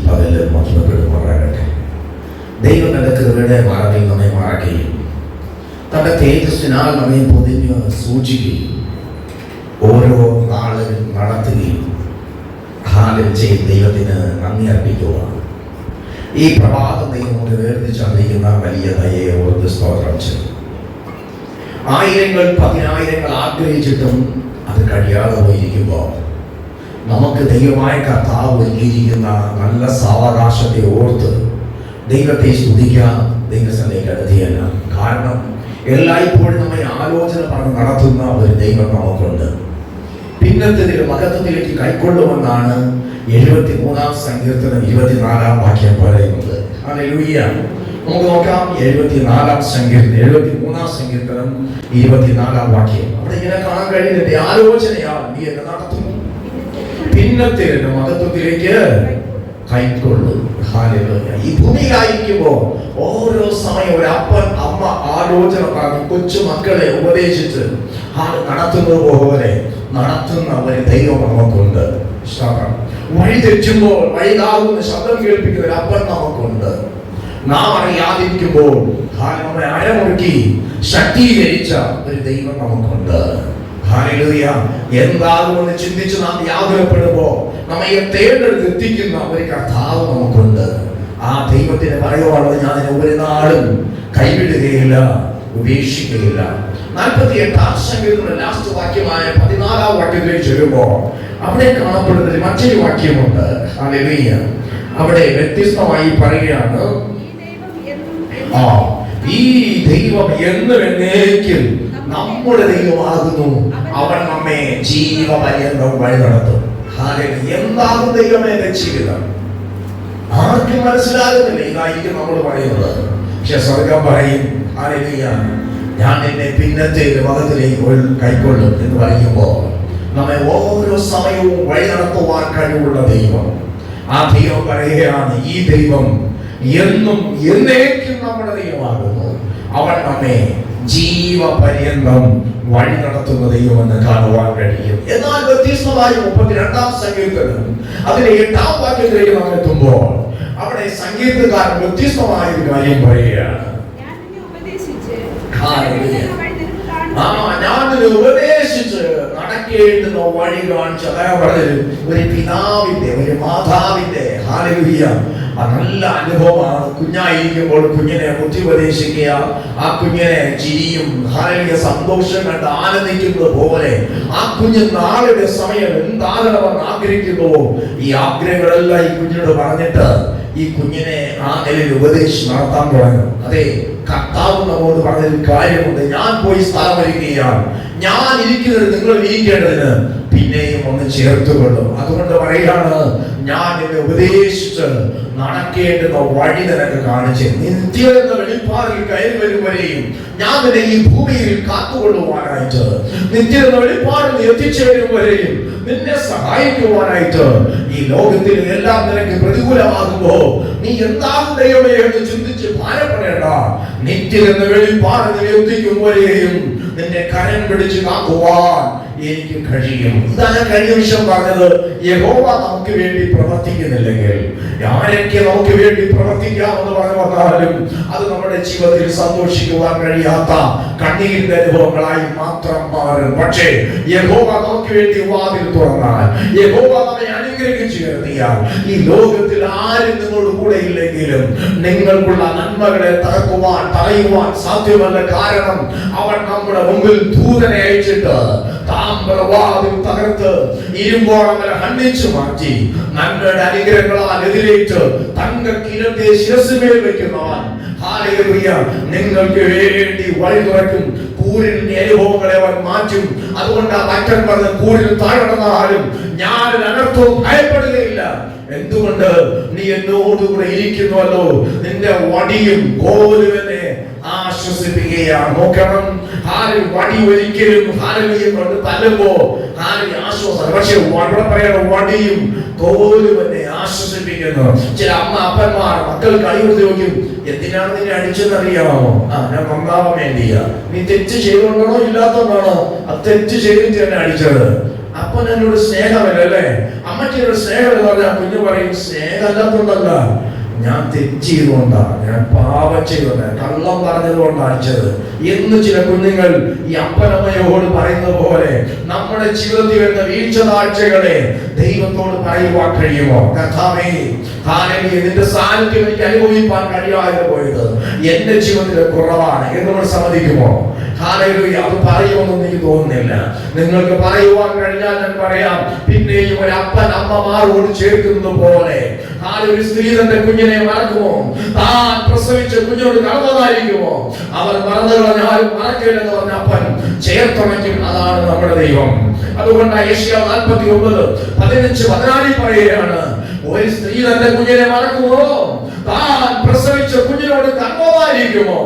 പകല് മഹിമപ്പെടുമാറാകട്ടെ. ദൈവം തന്റെ കൃപയുടെ മറവിൽ നമ്മെ മറക്കുകയും തന്റെ തേജസ്സിനാൽ നമ്മെ പൊതിഞ്ഞ് സൂക്ഷിക്കുകയും ഓരോ നാളും നടത്തുകയും ചെയ്ത് ദൈവത്തിന് നന്ദി അർപ്പിക്കുക. ഈ പ്രഭാതം ദൈവം വേർതിരിച്ചറിയിക്കുന്ന വലിയ ദയയെ ഓർത്ത് സ്തോത്രം ചെയ്യും. ആയിരങ്ങൾ പതിനായിരങ്ങൾ ആഗ്രഹിച്ചിട്ടും അത് കഴിയാതെ പോയിരിക്കുമ്പോൾ നമുക്ക് ദൈവമായ കർത്താവ് ഒരുക്കിയിരിക്കുന്ന നല്ല സാവകാശത്തെ ഓർത്ത് ദൈവത്തെ സ്തുതിക്കാൻ ദൈവസന്നിധിയിലേക്ക് അടുത്തിയല്ല. കാരണം എല്ലായ്പ്പോഴും നമ്മെ ആലോചന പറഞ്ഞ് നടത്തുന്ന ഒരു ദൈവം നമുക്കുണ്ട്. പിന്നത്തെ മഹത്വത്തിലേക്ക് കൈക്കൊള്ളുമെന്നാണ് 73-ാം സങ്കീർത്തനം 24-ാം വാക്യം പറയുന്നത്. ഹല്ലേലൂയ. നമുക്ക് നോക്കാം 73-ാം സങ്കീർത്തനം 24-ാം വാക്യം. അവിടെ ഇങ്ങനെ കാണാൻ കഴിയുന്നത് ആലോചനയാൽ നീ എന്നെ നടത്തുന്നു, പിന്നത്തെ മഹത്വത്തിലേക്ക് കൈക്കൊള്ളും. ഹല്ലേലൂയ. ഈ ഭൂമിയിലായിരിക്കുമ്പോ ഓരോ സമയം ഒരു അപ്പൻ അമ്മ ആലോചന പറഞ്ഞ് കൊച്ചു മക്കളെ ഉപദേശിച്ച് നടത്തുന്നത് പോലെ നടത്തുന്ന ഒരു ദൈവം നമുക്കുണ്ട്. വഴി തെറ്റുമ്പോൾ വഴിതാകുന്ന ശബ്ദം കേൾപ്പിക്കുന്ന ഒരു അപ്പൻ നമുക്കുണ്ട്. നാം അറിയാതിരിക്കുമ്പോൾ നമ്മളെ അരമുറുക്കി ശക്തീകരിച്ച ഒരു ദൈവം നമുക്കുണ്ട്. ഹല്ലേലൂയ. എന്താകുമെന്ന് ചിന്തിച്ച് നാം വ്യാകുലപ്പെടുമ്പോൾ നമ്മെ തേടെടുത്ത് എത്തിക്കുന്ന ഒരു കർത്താവ് നമുക്കുണ്ട്. ആ ദൈവത്തിന് പറയുവാനുള്ളത്, ഞാൻ നിന്നെ ഒരു നാളും കൈവിടുകയില്ല, ഉപേക്ഷിക്കുകയില്ല. 48-ാം സങ്കീർത്തനം ലാസ്റ്റ് വാക്യമായ 14-ാം വാക്യത്തിലേക്ക് ചെല്ലുമ്പോൾ അവിടെ കാണപ്പെടുന്ന മറ്റൊരു വാക്യമുണ്ട്. ഹല്ലേലൂയ. അവിടെ വ്യത്യസ്തമായി പറയുകയാണ്, ഈ ദൈവം എന്നും എന്നേക്കും നമ്മുടെ ദൈവമാകുന്നു, അവൻ നമ്മെ ജീവപര്യന്തം വഴി നടത്തും. എന്താകും ദൈവമേ രക്ഷിക്കുന്നത്? ആർക്കും മനസ്സിലാകുന്നില്ല. ഇതായിരിക്കും നമ്മൾ പറയുന്നത്. പക്ഷെ സ്വർഗം പറയും, ഹല്ലേലൂയ, ഞാൻ നിന്നെ പിന്നത്തെ മഹത്വത്തിലേക്ക് കൈക്കൊള്ളും എന്ന് പറയുമ്പോൾ നമ്മെ ഓരോ സമയവും വഴി നടത്തുവാൻ കഴിവുള്ള ദൈവം. ആ ദൈവം പറയുകയാണ്, ഈ ദൈവം എന്നും എന്നേക്കും നമ്മുടെ ദൈവമാകുന്നു, അവൻ നമ്മെ ജീവപര്യന്തം വഴി നടത്തുന്ന ദൈവമെന്ന് കാണുവാൻ കഴിയും. എന്നാൽ വ്യത്യസ്തമായ 32-ാം സങ്കീർത്തനം അതിലെ 8-ാം വാക്യത്തിലേക്ക് നാം എത്തുമ്പോൾ അവിടെ സങ്കീർത്തനക്കാരൻ വ്യത്യസ്തമായ ഒരു കാര്യം പറയുകയാണ്. ഞാൻ ഉപദേശിച്ച് നടക്കേണ്ടുന്ന വഴി കാണിച്ചു. അതായത് പറഞ്ഞത് ഒരു പിതാവിന്റെ ഒരു മാതാവിന്റെ ഹല്ലേലൂയ നല്ല അനുഭവമാണ്. കുഞ്ഞായിരിക്കുമ്പോൾ കുഞ്ഞിനെ ബുദ്ധിപദേശിക്കുക, ആ കുഞ്ഞിനെ ചിരിയും ഹല്ലേലൂയ സന്തോഷം കണ്ട് ആനന്ദിക്കുന്നത് പോലെ ആ കുഞ്ഞ് നാളുടെ സമയം എന്താകണമെന്ന് ആഗ്രഹിക്കുന്നുവോ ഈ ആഗ്രഹങ്ങളെല്ലാം ഈ കുഞ്ഞിനോട് പറഞ്ഞിട്ട് ഈ കുഞ്ഞിനെ ആ നിലയിൽ ഉപദേശിച്ച് നടത്താൻ തുടങ്ങും. അതെ, കർത്താവ് നമ്മോട് പറഞ്ഞൊരു കാര്യമുണ്ട്, ഞാൻ പോയി സ്ഥലം വരികയാണ്, ഞാൻ ഇരിക്കുന്നത് നിങ്ങൾ ഇരിക്കേണ്ടതിന് പിന്നെയും ഒന്ന് ചേർത്തുകൊള്ളും. അതുകൊണ്ട് പറയുകയാണ്, ഞാൻ നിന്നെ ഉപദേശിച്ച് നടക്കേണ്ടുന്ന വഴി നിനക്ക് കാണിച്ച് നിത്യ എന്ന വെളിപ്പാടിൽ കയറി വരും വരെയും ഞാൻ നിന്നെ ഈ ഭൂമിയിൽ കാത്തുകൊള്ളുവാനായിട്ട്, നിത്യ എന്ന വെളിപ്പാടിൽ എത്തിച്ചേരും വരെയും നിന്നെ സഹായിക്കുവാനായിട്ട്, ഈ ലോകത്തിൽ എല്ലാം നിനക്ക് പ്രതികൂലമാകുമ്പോ നീ എന്താകും ദൈവമേ എന്ന് ചിന്തിച്ച് ഭാരപ്പെടേണ്ട. നിത്യ എന്ന വെളിപ്പാടിൽ എത്തിക്കുമ്പോഴേയും നിന്നെ കരം പിടിച്ച് കാക്കുവാൻ എനിക്ക് കഴിയും. ഇതാണ് കഴിഞ്ഞ വിഷയം പറഞ്ഞത്. യഹോവ നമുക്ക് വേണ്ടി പ്രവർത്തിക്കുന്നില്ലെങ്കിൽ ആരൊക്കെ നമുക്ക് വേണ്ടി പ്രവർത്തിക്കാമെന്ന് പറഞ്ഞു വന്നാലും അത് നമ്മുടെ ജീവിതത്തിൽ സന്തോഷിക്കുവാൻ കഴിയാത്ത കണ്ണീരിന്റെ അനുഭവങ്ങളായി മാത്രം മാറും. പക്ഷേ യഹോവ നമുക്ക് വേണ്ടി വാതിൽ തുറന്നാൽ, യഹോവ നമ്മെ അനുഗ്രഹിച്ചു നിർത്തിയാൽ, ഈ ലോകത്തിൽ ആരും നിങ്ങളോട് കൂടെ ഇല്ലെങ്കിലും നിങ്ങൾക്കുള്ള നന്മകളെ തടയുവാൻ സാധ്യമല്ല. കാരണം അവൻ നമ്മുടെ മുമ്പിൽ ദൂതനെ അയച്ചിട്ട് താമ്രവാതിൽ തകർത്ത് ഇരുമ്പോളങ്ങളെ ഹണ്ണിച്ചു മാറ്റി നന്മയുടെ അനുഗ്രഹങ്ങളാൽ എതിരേറ്റ് തങ്കക്കിരത്തെ ശിരസിന്മേൽ വെക്കുന്നവൻ ഹല്ലേലൂയ നിങ്ങൾക്ക് വേണ്ടി വഴി തുറക്കും. കൂരിന്റെ അനുഭവങ്ങളെ അവൻ മാറ്റും. അതുകൊണ്ട് ആ ഭക്തൻ പറഞ്ഞ കൂരിൽ താഴെന്നാലും ഞാൻ അനർത്ഥവും ഭയപ്പെടുകയില്ല. എന്തുകൊണ്ട്? നീ എന്നോടുകൂടെ ഇരിക്കുന്നുവല്ലോ. നിന്റെ വടിയും കോലും എന്നെ ആശ്വസിപ്പിക്കുകയാണ്. നോക്കണം, വടി ഒരിക്കലും കൊണ്ട് തല്ലുമ്പോ ആശ്വാസം, പക്ഷെ ഇവിടെ പറയണം വടിയും കോലും എന്നെ ആശ്വസിപ്പിക്കുന്നു. ചില അമ്മ അപ്പന്മാർ മക്കൾ കളി കൊടുത്ത് നോക്കും, എന്തിനാണ് നിന്നെ അടിച്ചെന്നറിയാമോ? ഞാൻ നന്നാവാൻ വേണ്ടിയാ. നീ തെറ്റ് ചെയ്തുകൊണ്ടാണോ ഇല്ലാത്തതാണോ? ആ തെറ്റ് ചെയ്തിട്ട് എന്നെ അടിച്ചത്. അപ്പൻ എന്നോട് സ്നേഹമല്ല അല്ലേ? അമ്മ അമ്മയ്ക്കൊരു സ്നേഹം എന്ന് പറഞ്ഞാൽ കുഞ്ഞു പറയും സ്നേഹമല്ലാത്തതുകൊണ്ടല്ല, ഞാൻ തെറ്റിയതുകൊണ്ടാണ്, ഞാൻ പാപം ചെയ്തുകൊണ്ടാണ്, കള്ളം പറഞ്ഞതുകൊണ്ടാണ് അടിച്ചത് എന്ന് ചില കുഞ്ഞുങ്ങൾ ഈ അപ്പനമ്മയോട് പറയുന്ന പോലെ നമ്മുടെ ജീവിതത്തിൽ വരുന്ന വീഴ്ച താഴ്ചകളെ ദൈവത്തോട് പറയുവാൻ കഴിയുമോ? കർത്താവേ, നിന്റെ സാന്നിധ്യം എനിക്ക് അനുഭവിക്കാൻ കഴിയാതെ പോയത് എന്റെ ജീവിതത്തിലെ കുറവാണ് എന്ന് നമ്മൾ സമ്മതിക്കുമോ? അത് പറയുമെന്ന് എനിക്ക് തോന്നുന്നില്ല. നിങ്ങൾക്ക് പറയുവാൻ കഴിഞ്ഞാൽ ഞാൻ പറയാം. പിന്നെയും ഒരു അപ്പൻ അമ്മമാരോട് ചേർക്കുന്നത് പോലെ ഒരു സ്ത്രീ തന്റെ കുഞ്ഞിനെ മറക്കുമോ? താൻ പ്രസവിച്ച കുഞ്ഞോട് കടന്നതായിരിക്കുമോ? അവർ മറന്നു കളഞ്ഞാലും മറക്കില്ലെന്ന് പറഞ്ഞ അപ്പൻ ചേർത്തുണയ്ക്കും. അതാണ് നമ്മുടെ ദൈവം. അതുകൊണ്ടാണ് യെശയ്യാ 49:15-14 പറയുകയാണ്, ഒരു സ്ത്രീ തന്റെ കുഞ്ഞിനെ മറക്കുമോ? താൻ പ്രസവിച്ച കുഞ്ഞിനോട് കടന്നതായിരിക്കുമോ?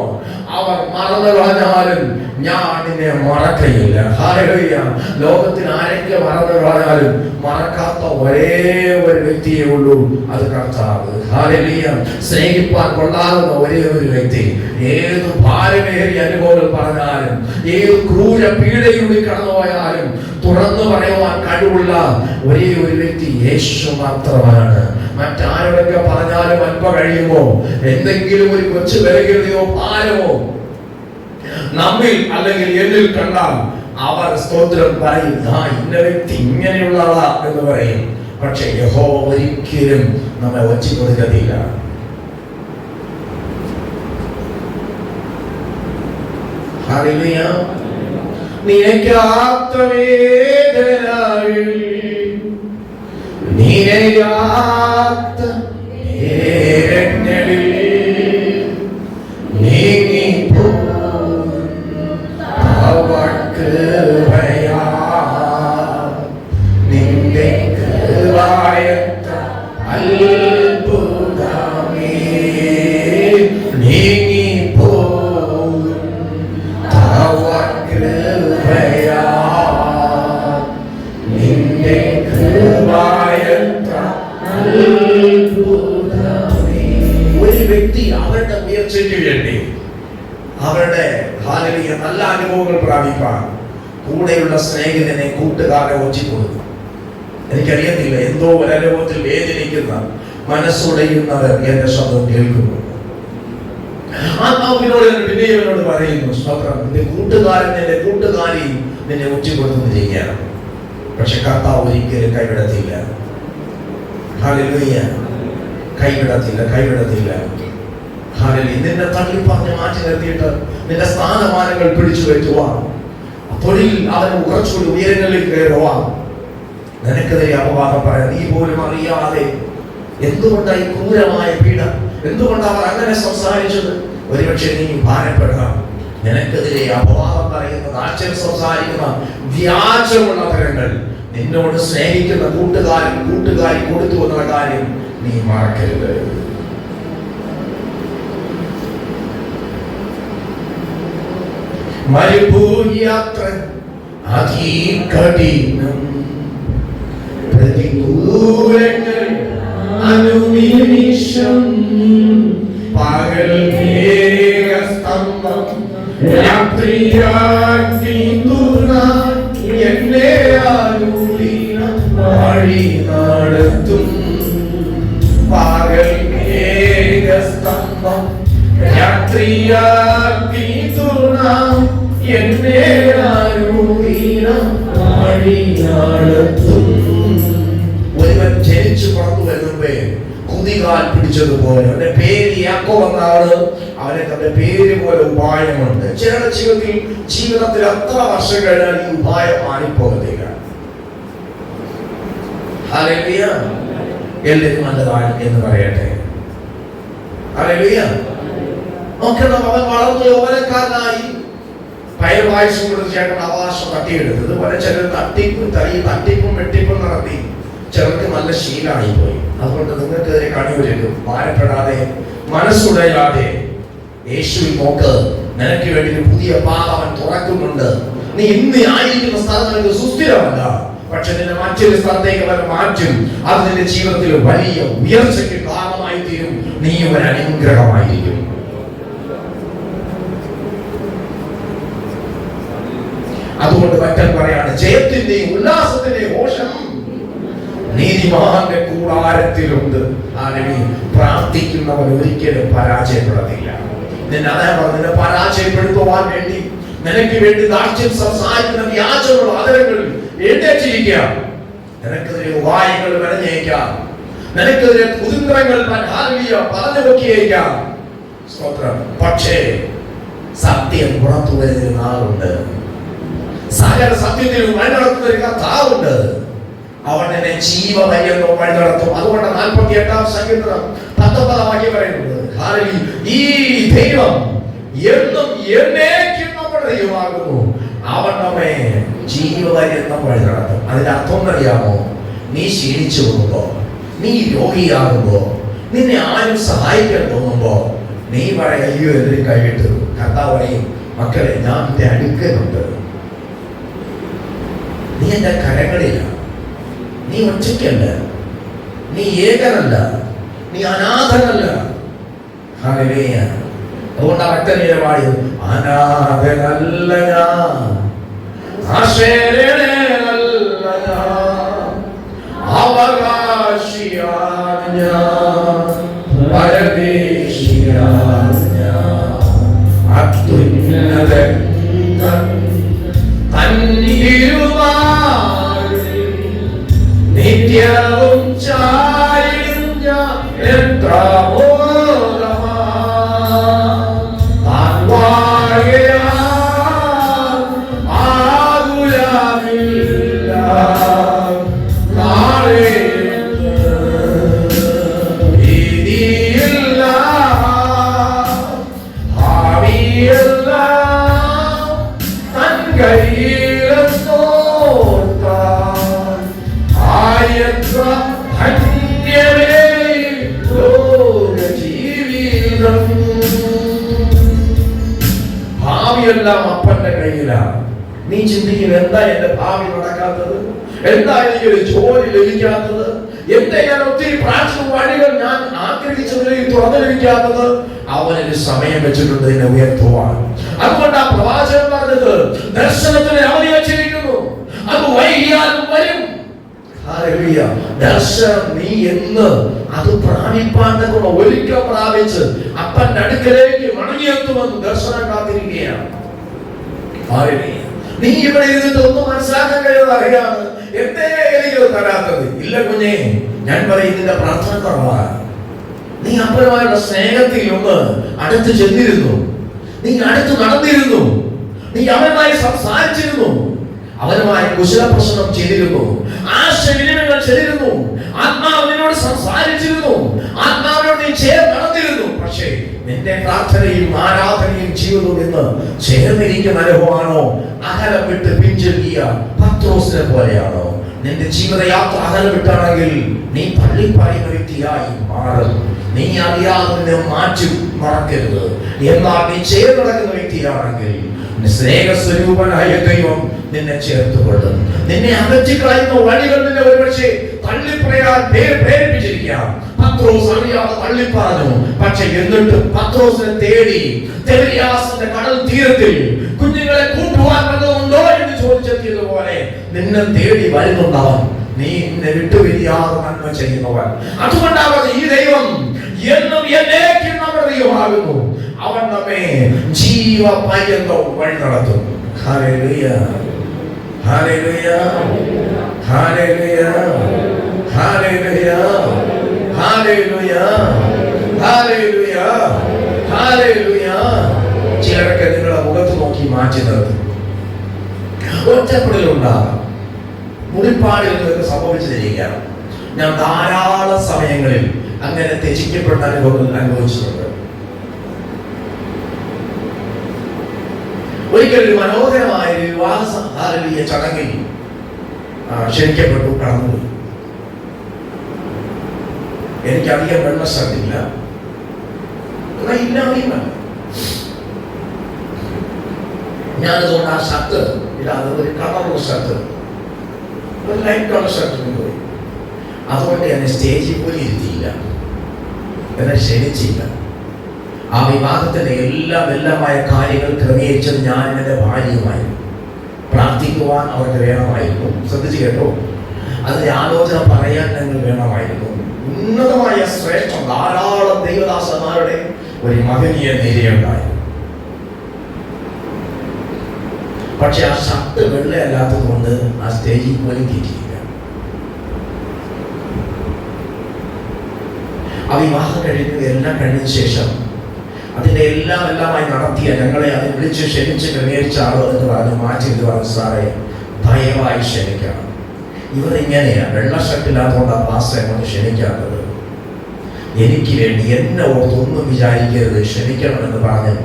അവർ മറന്നു കളഞ്ഞാലും ഞാൻ നിന്നെ മറക്കയില്ല. ഹല്ലേലൂയ. ലോകത്തിൽ ആരൊക്കെ മറന്നു കളഞ്ഞാലും മറക്കാത്ത ഒരേ ഒരു വ്യക്തിയേ ഉള്ളൂ, അത് കർത്താവ്. ഹല്ലേലൂയ. സ്നേഹിപ്പാൻ കൊള്ളാവുന്ന ഒരേ ഒരു വ്യക്തി. ഏത് ഭാരമേറിയ അനുഭവങ്ങൾ പറഞ്ഞാലും, ഏത് ക്രൂര പീഡയിലൂടെ കടന്നുപോയാലും തുറന്നു പറയുവാൻ കഴിവുള്ള ഒരേ ഒരു വ്യക്തി യേശു മാത്രമാണ്. മറ്റാരോടൊക്കെ പറഞ്ഞാലും അല്പം കഴിയുമോ എന്തെങ്കിലും ഒരു കൊച്ചു വിലകൃതിയോ ഭാരമോ നമ്മിൽ അല്ലെങ്കിൽ എന്നിൽ കണ്ടാൽ അവർ സ്തോത്രം പറയും, ഇന്ന വ്യക്തി ഇങ്ങനെയുള്ളതാ എന്ന് പറയും. പക്ഷെ യഹോവ ഒരിക്കലും നമ്മെ ഒച്ച കൊടുക്കത്തില്ല. ഹല്ലേലൂയ. നിനക്കാത്ത വേദനകൾ, നിനയാത്ത നേരങ്ങളിൽ നീങ്ങിപ്പോ കൃപയാ നിന്റെ കൃപയത്ര അത്ഭുതമേ നീങ്ങിപ്പോ തവ കൃപയാ നിന്റെ കൃപയത്ര അത്ഭുതമേ. ഒരു വ്യക്തി അവരുടെ ഉയർച്ചയ്ക്ക് വേണ്ടി, അവരുടെ നല്ല അനുഭവങ്ങൾ പ്രാപിപ്പാൻ കൂടെയുള്ള സ്നേഹിതനെ, കൂട്ടുകാരെ ഒച്ചിക്കൊടുക്കും. എനിക്കറിയത്തില്ല, എന്തോ ഒരനുഭവത്തിൽ വേദനിക്കുന്ന മനസ്സുടയുന്നവർ എന്റെ ശബ്ദം കേൾക്കുന്നു. ആത്മാവിനോട് പിന്നെയും എന്നോട് പറയുന്നു, സ്തോത്രം, നിന്റെ കൂട്ടുകാരൻ നിന്റെ കൂട്ടുകാരി നിന്നെ ഒച്ചിക്കൊടുത്തിരിക്കുകയാണ്. പക്ഷെ കർത്താവ് ഒരിക്കലും കൈവിടത്തില്ല. ഹല്ലേലൂയ. കൈവിടത്തില്ല. നിന്നെ തള്ളി പറഞ്ഞ് മാറ്റി നിർത്തിയിട്ട് നിന്റെ സ്ഥാനമാനങ്ങൾ പിടിച്ചു വെക്കുവാൻ, തൊഴിൽ അവന് കുറച്ചുകൂടി ഉയരങ്ങളിൽ കയറുവാൻ, നിനക്കെതിരെ അപവാദം പറയാൻ നീ പോലും അറിയാതെ എന്തുകൊണ്ടായി ക്രൂരമായ പീഡ, എന്തുകൊണ്ടാണ് അവർ അങ്ങനെ സംസാരിച്ചത്? ഒരുപക്ഷെ നീ ഭാരപ്പെടാം. നിനക്കെതിരെ അപവാദം പറയുന്ന, നാട്യം സംസാരിക്കുന്ന വ്യാജമുള്ള തരങ്ങൾ നിന്നോട് സ്നേഹിക്കുന്ന കൂട്ടുകാരി കൊടുത്തു എന്നുള്ള കാര്യം നീ മറക്കരുത്. മരുഭൂയാത്ര അതികഠിനം, പ്രതികൂലങ്ങൾ അനുനിമിഷം, പകൽ മേഘസ്തംഭം രാത്രിയാക്കി തുറന്നാൽ എന്നെ അനുദിനം വഴി നടത്തും. പകൽ മേഘസ്തംഭം രാത്രിയാക്കി തുറന്നാൽ എന്നെ അനുദിനം വഴി നടത്തും. ഒരുവൻ ജനിച്ചു പുറത്തു വരുന്നേ കുതികാൽ പിടിച്ചതുപോലെ, അവന്റെ പേര് യാക്കോബ് എന്നാണ്. അവനെ തന്റെ പേര് പോലെ ഉപായമുണ്ട്. ചിലരുടെ ജീവിതത്തിൽ അത്ര വർഷം കഴിഞ്ഞാൽ ഈ ഉപായം മാറിപ്പോകത്തില്ല. ഹല്ലേലൂയ. എല്ലാവരും നല്ലതാണ് എന്ന് പറയട്ടെ. ഹല്ലേലൂയ. നോക്കണം, അവൻ വളർന്നു യൗവനക്കാരനായി പയർവായുസും കൊടുത്ത് ചേട്ടൻ അവകാശം തട്ടിയെടുത്തത്. ഇതുപോലെ ചിലർ തട്ടിപ്പും വെട്ടിപ്പും നടത്തി ചിലർക്ക് നല്ല ശീലമായി പോയി. അതുകൊണ്ട് നിങ്ങൾക്കെതിരെ കണിയൊരുക്കും. ഭാരപ്പെടാതെ, മനസ്സുടയാതെ യേശുവിൽ നോക്ക്. നിനക്ക് വേണ്ടി ഒരു പുതിയ പാത അവൻ തുറക്കുന്നുണ്ട്. നീ ഇന്ന് ആയിരിക്കുന്ന സ്ഥലം നിനക്ക് സുസ്ഥിരമല്ല, പക്ഷെ നിന്നെ മറ്റൊരു സ്ഥലത്തേക്ക് അവൻ മാറ്റും. അത് നിന്റെ ജീവിതത്തിൽ വലിയ ഉയർച്ചയ്ക്ക് കാരണമായി തീരും. നീ ഒരു അനുഗ്രഹമായിരിക്കും. അതുകൊണ്ട് മറ്റൻ പറയാണ്, ജയത്തിന്റെയും ഉല്ലാസത്തിന്റെയും ഘോഷം നീതിമാന്റെ കൂടാരത്തിലുണ്ട്. പ്രാർത്ഥിക്കുന്നവൻ ഒരിക്കലും പരാജയപ്പെടത്തില്ല. അതാ പറഞ്ഞത്, പരാജയപ്പെടുത്തുവാൻ വേണ്ടി നിനക്ക് വേണ്ടി ദാക്ഷ്യം സംസാരിക്കുന്ന വ്യാജമുള്ള ആദരങ്ങളിൽ എഴുന്നേറ്റിരിക്കുക. നിനക്കെതിരെ ഉപായങ്ങൾ മെനഞ്ഞേക്കാം, നിനക്കെതിരെ കുതന്ത്രങ്ങൾ പറഞ്ഞു വെക്കിയേക്കാം. സ്തോത്രം. പക്ഷേ സത്യം പുറത്തു വരുന്ന നാളുണ്ട്. സകല സത്യത്തിലും വഴി നടത്തുന്ന ഒരു കർത്താവുണ്ട്. അവൻ എന്നെ ജീവപര്യന്തം വഴി നടത്തും. അതുകൊണ്ട് 48-ാം സങ്കീർത്തനം 19-ാം വാക്യം പറയുന്നത്, ഈ ദൈവം എന്നും എന്നേക്കും നമ്മുടെ ദൈവമാകുന്നു, അവൻ നമ്മെ ജീവപര്യന്തം വഴി നടത്തും. അതിന്റെ അർത്ഥം അറിയാമോ? നീ ക്ഷീണിച്ചു പോകുമ്പോ, നീ രോഗിയാകുമ്പോ, നിന്നെ ആരും സഹായിക്കാൻ തോന്നുമ്പോ നീ പറയും, അയ്യോ എന്തിനും കൈവിട്ടു. കർത്താവ് പറയും, മക്കളെ ഞാൻ നിന്റെ അടുക്കലുണ്ട്, നീ എന്റെ കരങ്ങളില്ല, നീ ഒറ്റയ്ക്കല്ല, നീ ഏകനല്ല, നീ അനാഥനല്ല. ഹല്ലേലൂയ. അതുകൊണ്ട് ഭക്തനീയ പാടിയത്, അനാഥനല്ല ഞാൻ, ആശ്രയനല്ല ഞാൻ, അവകാശിയാണ് ഞാൻ, പരദേശിയാണ് ഞാൻ, അത്യുന്നതൻ നിത്യവും ചാരിടും ഞാൻ, എത്ര താൻ വാഴയാൽ ആകുലമില്ല, നാളെ ഭീതിയില്ല, ഭാവിയില്ല, തൻ കയ്യിലെന്നോർത്താൽ ആയത്ര ധന്യമേ ലോക ജീവിതം. ഭാവിയെല്ലാം അപ്പന്റെ കയ്യിലാണ്. നീ ചിന്തിക്കുന്നത്, എന്താ എന്റെ ഭാവി നടക്കാത്തത്, എന്താ എനിക്കൊരു ജോലി ലഭിക്കാത്തത്, എന്താ ഞാൻ ഒത്തിരി പ്രാർത്ഥന വഴികൾ ഞാൻ ആഗ്രഹിച്ചതിലേക്ക് തുറന്നു ലഭിക്കാത്തത്? അവനൊരു സമയം വെച്ചിട്ടുണ്ട് എന്നെ ഉയർത്തുവാൻ. അതുകൊണ്ട് ആ പ്രവാചകൻ പറഞ്ഞത്, ദർശനത്തിന് അവധി വെച്ചിരിക്കുന്നു, അത് വൈകിയാലും വരും. ദർശനം നീ എന്ന് അത് പ്രാപിപ്പാനുള്ള ഒരിക്കൽ പ്രാപിച്ച് അപ്പന്റെ അടുക്കലേക്ക് മടങ്ങിയെത്തുമെന്ന് ദർശനം കാത്തിരിക്കുകയാണ്. നീ ഇവിടെ ഇരുന്നിട്ട് ഒന്നും മനസ്സിലാക്കാൻ കഴിയാതെ അറിയാണ്, എന്തേ എനിക്ക് തരാത്തത്? ഇല്ല കുഞ്ഞേ, ഞാൻ പറയുന്നതിന്റെ പ്രാർത്ഥന കുറവാണ്. നീ അപ്പനുമായുള്ള സ്നേഹത്തിൽ ഒന്ന് അടുത്ത് ചെന്നിരുന്നു, നീ അടുത്ത് നടന്നിരുന്നു, നീ അവനുമായി സംസാരിച്ചിരുന്നു, അവനുമായി കുശലപ്രശ്നം ചെയ്തിരുന്നു, ആശയവിനിമയങ്ങൾ ചെയ്തിരുന്നു, ആത്മാവ് നിന്നോട് സംസാരിച്ചിരുന്നു, ആത്മാവിനോട് നീ ചേർന്ന് നടന്നിരുന്നു. പക്ഷേ നിന്റെ പ്രാർത്ഥനയും ആരാധനയും ജീവിതവും എന്ന് ചേർന്നിരിക്കുന്ന അനുഭവമാണോ? അകലം വിട്ട് പിഞ്ചെല്ലിയ പത്രോസിനെ പോലെയാണോ? നിന്റെ ജീവിതയാത്ര അകലം വിട്ടാണെങ്കിൽ നീ പള്ളിപ്പായുന്ന വ്യക്തിയായി മാറും. നീ അറിയാതെ നിന്നെ മാറ്റി മറക്കരുത്. എന്നാൽ നീ ചേർന്ന് നടക്കുന്ന വ്യക്തിയാണെങ്കിൽ സ്നേഹസ്വരൂപനായ ദൈവം നിന്നെ ചേർത്തുകൊള്ളും. നിന്നെ അകറ്റിക്കളയുന്ന വഴികൾ നിന്നെ ഒരുപക്ഷെ തള്ളിപ്പറയാൻ പ്രേരിപ്പിച്ചിരിക്കാം. പത്രോസ് അറിയാതെ തള്ളിപ്പറഞ്ഞു. പക്ഷെ എന്നിട്ട് പത്രോസിനെ തേടി തിബരിയാസിന്റെ കടൽ തീരത്തിൽ കുഞ്ഞുങ്ങളെ കൂട്ടുവാൻ വന്നതുണ്ടോ എന്ന് ചോദിച്ചെത്തിയതുപോലെ നിന്നെ തേടി വരുന്നുണ്ടവൻ. നീ നിന്നെ വിട്ടുപിരിയാതെ നന്മ ചെയ്യുന്നവൻ. അതുകൊണ്ടാണ് ഈ ദൈവം എന്നും എന്നേക്കും നമ്മുടെ ദൈവമാകുന്നു. അവൻ നമ്മെ ജീവപര്യന്തം വഴി നടത്തും. ഹല്ലേലൂയ, ഹല്ലേലൂയ, ഹല്ലേലൂയ, ഹല്ലേലൂയ, ഹല്ലേലൂയ, ഹല്ലേലൂയ, ഹല്ലേലൂയ. ചിലരൊക്കെ നിങ്ങളുടെ മുഖത്ത് നോക്കി മാറ്റി നിർത്തും. ഒറ്റപ്പെടലുണ്ടാകും, മുറിപ്പാടുകൾ നിങ്ങൾക്ക് സംഭവിച്ചിരിക്കാം. ഞാൻ ധാരാളം സമയങ്ങളിൽ അങ്ങനെ ത്യജിക്കപ്പെട്ട അനുഭവങ്ങൾ അനുഭവിച്ചിട്ടുണ്ട്. ഒരിക്കൽ ഒരു മനോഹരമായ വിവാഹ ചടങ്ങിൽ ക്ഷണിക്കപ്പെട്ടു, കടന്നുപോയി. എനിക്കധികം വെള്ള ഷർട്ടില്ല, ഇല്ലാതെയുമല്ല. ഞാനതുകൊണ്ട് ആ ഷർട്ട് ഇല്ലാതെ ഒരു കളറുള്ള ഷർട്ട്, ഒരു ലൈറ്റ് കളർ ഷർട്ട് കൊണ്ടുപോയി. അതുകൊണ്ട് എന്നെ സ്റ്റേജിൽ പോലും ഇരുത്തിയില്ല, എന്നെ ക്ഷണിച്ചില്ല. ആ വിവാഹത്തിന്റെ എല്ലാമായ കാര്യങ്ങൾ ക്രമീകരിച്ചത് ഞാൻ എൻ്റെ ഭാര്യയുമായിരുന്നു. പ്രാർത്ഥിക്കുവാൻ അവർക്ക് വേണമായിരുന്നു. ശ്രദ്ധിച്ചു കേട്ടോ, അതിന്റെ ആലോചന പറയാൻ ഞങ്ങൾ വേണമായിരുന്നു. ഉന്നതമായ ശ്രേഷ്ഠം ധാരാളം ദൈവദാസന്മാരുടെ ഒരു മഹനീയ നിരയുണ്ടായി. പക്ഷെ ആ ഷർട്ട് വെള്ളയല്ലാത്തത് കൊണ്ട് ആ സ്റ്റേജിൽ പോലും കയറ്റിയില്ല. ആ വിവാഹം എല്ലാം കഴിഞ്ഞ ശേഷം അതിന്റെ എല്ലാമായി നടത്തിയ ഞങ്ങളെ അത് വിളിച്ച് ക്ഷണിച്ച് ക്രമീകരിച്ച ആളോ എന്ന് പറഞ്ഞ് മാറ്റി എന്ന് പറഞ്ഞു, സാറേ ദയവായി ക്ഷണിക്കണം. ഇവരിങ്ങനെയാ, വെള്ള ഷർട്ടില്ലാത്തതുകൊണ്ടാണ് പാസ്റ്റർ അങ്ങോട്ട് ക്ഷണിക്കാത്തത്. എനിക്ക് വേണ്ടി എന്നെ ഓർത്തൊന്നും വിചാരിക്കരുത്, ക്ഷമിക്കണമെന്ന് പറഞ്ഞ്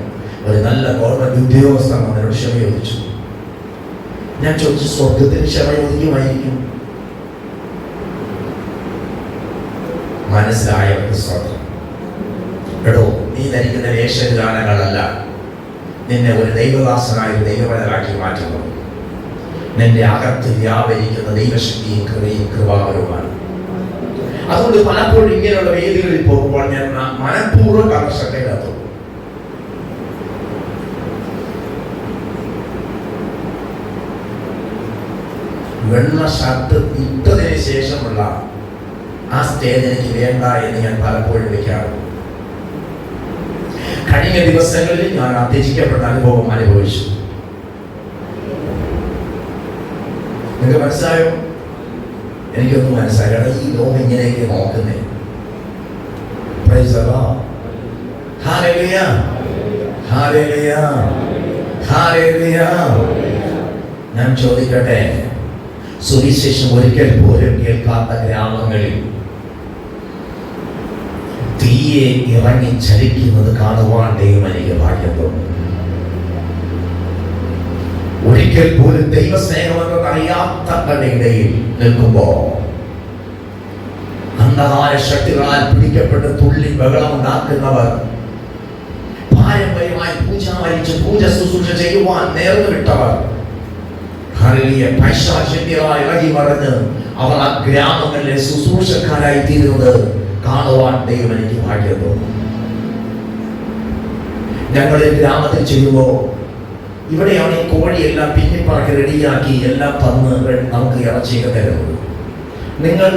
ഒരു നല്ല ഗവൺമെന്റ് ഉദ്യോഗസ്ഥൻ എന്നോട് ക്ഷമ ചോദിച്ചു. ഞാൻ ചോദിച്ചു, സ്വർഗത്തിന് ക്ഷമ ചോദിക്കുമായിരിക്കും? മനസ്സിലായവർക്ക് സ്വർഗം. എടോ, നീ ധരിക്കുന്ന വേഷവിധാനങ്ങളല്ല നിന്നെ ഒരു ദൈവദാസനായ ദൈവമനാക്കി മാറ്റുന്നത്. നിന്റെ അകത്ത് വ്യാപരിക്കുന്ന ദൈവശക്തിയും കൃപയും കൃപാവരവുമാണ്. അതുകൊണ്ട് പലപ്പോഴും ഇങ്ങനെയുള്ള വേദികളിൽ പോകുമ്പോൾ ഞാൻ മനഃപൂർവ്വം കർഷകയില്ലാത്ത വെള്ള ഷർട്ട് ഇട്ടതിന് ശേഷമുള്ള ആ സ്റ്റേജ് എനിക്ക് വേണ്ട എന്ന് ഞാൻ പലപ്പോഴും വെക്കാറുണ്ട്. കഴിഞ്ഞ ദിവസങ്ങളിൽ ഞാൻ ത്യജിക്കപ്പെട്ട അനുഭവം അനുഭവിച്ചു. നിങ്ങൾക്ക് മനസ്സിലായോ? എനിക്കൊന്നും മനസ്സിലായി. ഈ ലോകം ഇങ്ങനെയൊക്കെ നോക്കുന്നേ. ഞാൻ ചോദിക്കട്ടെ, സുവിശേഷം ഒരിക്കൽ പോലും കേൾക്കാത്ത ഗ്രാമങ്ങളിൽ തീയെ ഇറങ്ങി ചലിക്കുന്നത് കാണുവാൻ ദൈവം എനിക്ക് ഭാഗ്യം തോന്നുന്നു. ഒരിക്കൽ പോലും ദൈവസ്നേഹമെന്ന് അറിയാത്തവരുടെ ഇടയിൽ നിൽക്കുമ്പോ അന്ധകാര ശക്തികളാൽ പിടിക്കപ്പെട്ട് തുള്ളി ബഹളം ഉണ്ടാക്കുന്നവർ, പാരമ്പര്യമായി പൂജ ശുശ്രൂഷ ചെയ്യുവാൻ നേർന്നു വിട്ടവർ, പൈശാചിത്യമായി ഇളകി മറിഞ്ഞ് അവർ ആ ഗ്രാമങ്ങളിലെ ശുശ്രൂഷക്കാരായി തീരുന്നത് കാണുവാൻ ദൈവം എനിക്ക് ഭാഗ്യം തോന്നുന്നു. ഞങ്ങൾ ഗ്രാമത്തിൽ ചെയ്യുമ്പോൾ ഇവിടെയാണ് ഈ കോഴിയെല്ലാം പിന്നിപ്പാക്കി റെഡിയാക്കി എല്ലാം തന്ന് നമുക്ക് ഇറച്ചിയൊക്കെ തരുന്നത്. നിങ്ങൾ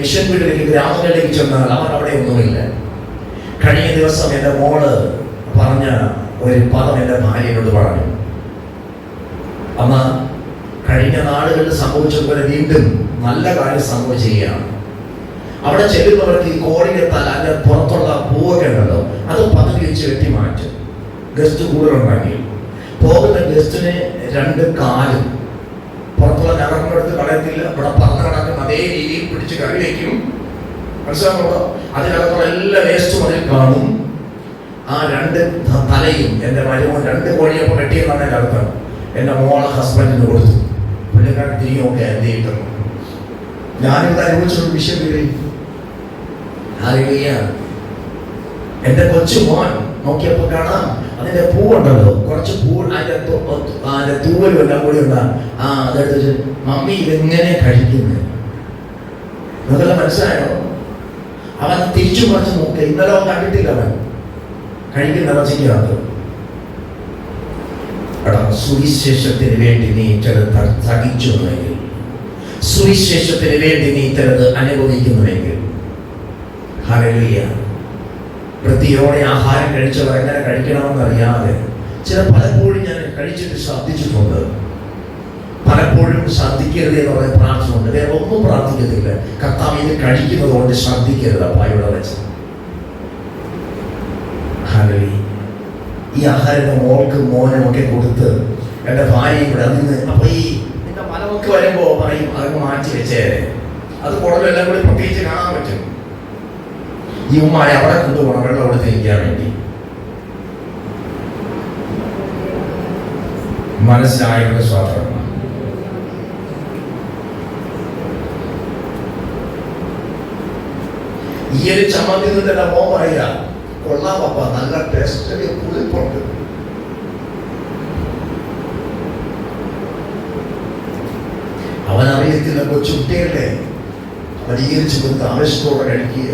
മിഷൻ വീട്ടിലേക്ക് ഗ്രാമങ്ങളിലേക്ക് ചെന്നാൽ അവർ അവിടെ ഒന്നുമില്ല. കഴിഞ്ഞ ദിവസം എൻ്റെ മോള് പറഞ്ഞ ഒരു പദം എൻ്റെ ഭാര്യയോട് പറഞ്ഞു. അമ്മ, കഴിഞ്ഞ നാളുകളിൽ സംഭവിച്ചതുപോലെ വീണ്ടും നല്ല കാര്യം സംഭവിക്കുകയാണ്. അവിടെ ചെല്ലുന്നവർക്ക് ഈ കോഴിയുടെ തല, അതിൻ്റെ പുറത്തുള്ള പൂവൊക്കെ ഉണ്ടല്ലോ, അത് പകുതി വെച്ച് വെട്ടി മാറ്റും. ഗസ്റ്റ് കൂടുതലുണ്ടാക്കി പോകുന്ന ഗസ്റ്റിന് 2 കാലും പുറത്തുള്ള ഞകർന്നെടുത്ത് കളയത്തില്ല. ഇവിടെ പറന്ന് കിടക്കുന്ന അതേ രീതിയിൽ പിടിച്ച് കറി വയ്ക്കും. മനസ്സിലാകുന്നുണ്ടോ? അതിനകത്തുള്ള എല്ലാ വേസ്റ്റും അതിൽ കാണും. ആ 2 തലയും എൻ്റെ മരുമോൻ 2 കോഴിയപ്പോൾ വെട്ടിയെന്നാണ് എൻ്റെ അർത്ഥം. എൻ്റെ മോളെ ഹസ്ബൻഡിന് കൊടുത്തു. പുള്ളിക്കാരൻ തിരികെയൊക്കെ എന്ത് ചെയ്തിട്ടുള്ളൂ. ഞാനിവിടെ അനുഭവിച്ചൊരു വിഷയം. എൻ്റെ കൊച്ചു മോൻ നോക്കിയപ്പോൾ കാണാം അതിന്റെ പൂവുണ്ടല്ലോ, കുറച്ച് പൂ, അതിന്റെ തൂവലും എല്ലാം കൂടി ഉണ്ടാകും. അതെടുത്ത് മമ്മി ഇതെങ്ങനെ കഴിക്കുന്നത് അതെല്ലാം മനസ്സിലായോ? അവൻ തിരിച്ചു മറിച്ച് നോക്കുക. ഇന്നലെ അവൻ കണ്ടിട്ടില്ല അവൻ കഴിക്കുന്ന ഇറച്ചിക്കകത്ത്. സുവിശേഷത്തിന് വേണ്ടി നീ ചിലത് സഹിച്ചുവെങ്കിൽ, സുവിശേഷത്തിന് വേണ്ടി നീ ചിലത് അനുഭവിക്കുന്നുവെങ്കിൽ, ഹല്ലേലൂയ, വൃത്തിയോടെ ആഹാരം കഴിച്ചവർ എങ്ങനെ കഴിക്കണമെന്ന് അറിയാതെ പലപ്പോഴും ഞാൻ കഴിച്ചിട്ട് ശ്രദ്ധിച്ചിട്ടുണ്ട്. പലപ്പോഴും ശ്രദ്ധിക്കരുത് എന്ന് പറഞ്ഞ പ്രാർത്ഥനയുണ്ട്. വേറെ ഒന്നും പ്രാർത്ഥിക്കത്തില്ല. കർത്താവ് ഇത് കഴിക്കുന്നത് കൊണ്ട് ശ്രദ്ധിക്കരുത്. അപ്പായുടെ വെച്ച് ഈ ആഹാരം മോൾക്ക് മോനും ഒക്കെ കൊടുത്ത് എൻ്റെ ഭാര്യയും കൂടെ അതിന് അപ്പൊ ഈ എന്റെ മലമൊക്കെ വരുമ്പോ പറയും അതൊക്കെ മാറ്റി വെച്ചേരെ, അത് കുടലെല്ലാം കൂടി പ്രത്യേകിച്ച് കാണാൻ പറ്റും. ഈ ഉമ്മാരെ അവിടെ കൊണ്ടുപോകണം വെള്ളം അവിടെ തിരിക്കാൻ വേണ്ടി. മനസ്സിലായവരുടെ സ്വാതന്ത്ര്യം. ഈ ഒരു ചമ്മന്തി തന്നെ മോൻ പറയാ, കൊള്ളാം പപ്പ, നല്ല ടേസ്റ്റ്, പുളിപ്പുണ്ട്. അവനറിയത്തില്ല കൊച്ചുകുട്ടിയല്ലേ, അവൻ ഈ ഒരു ചുമത്ത് ആവശ്യത്തോടെ കഴിക്കുക.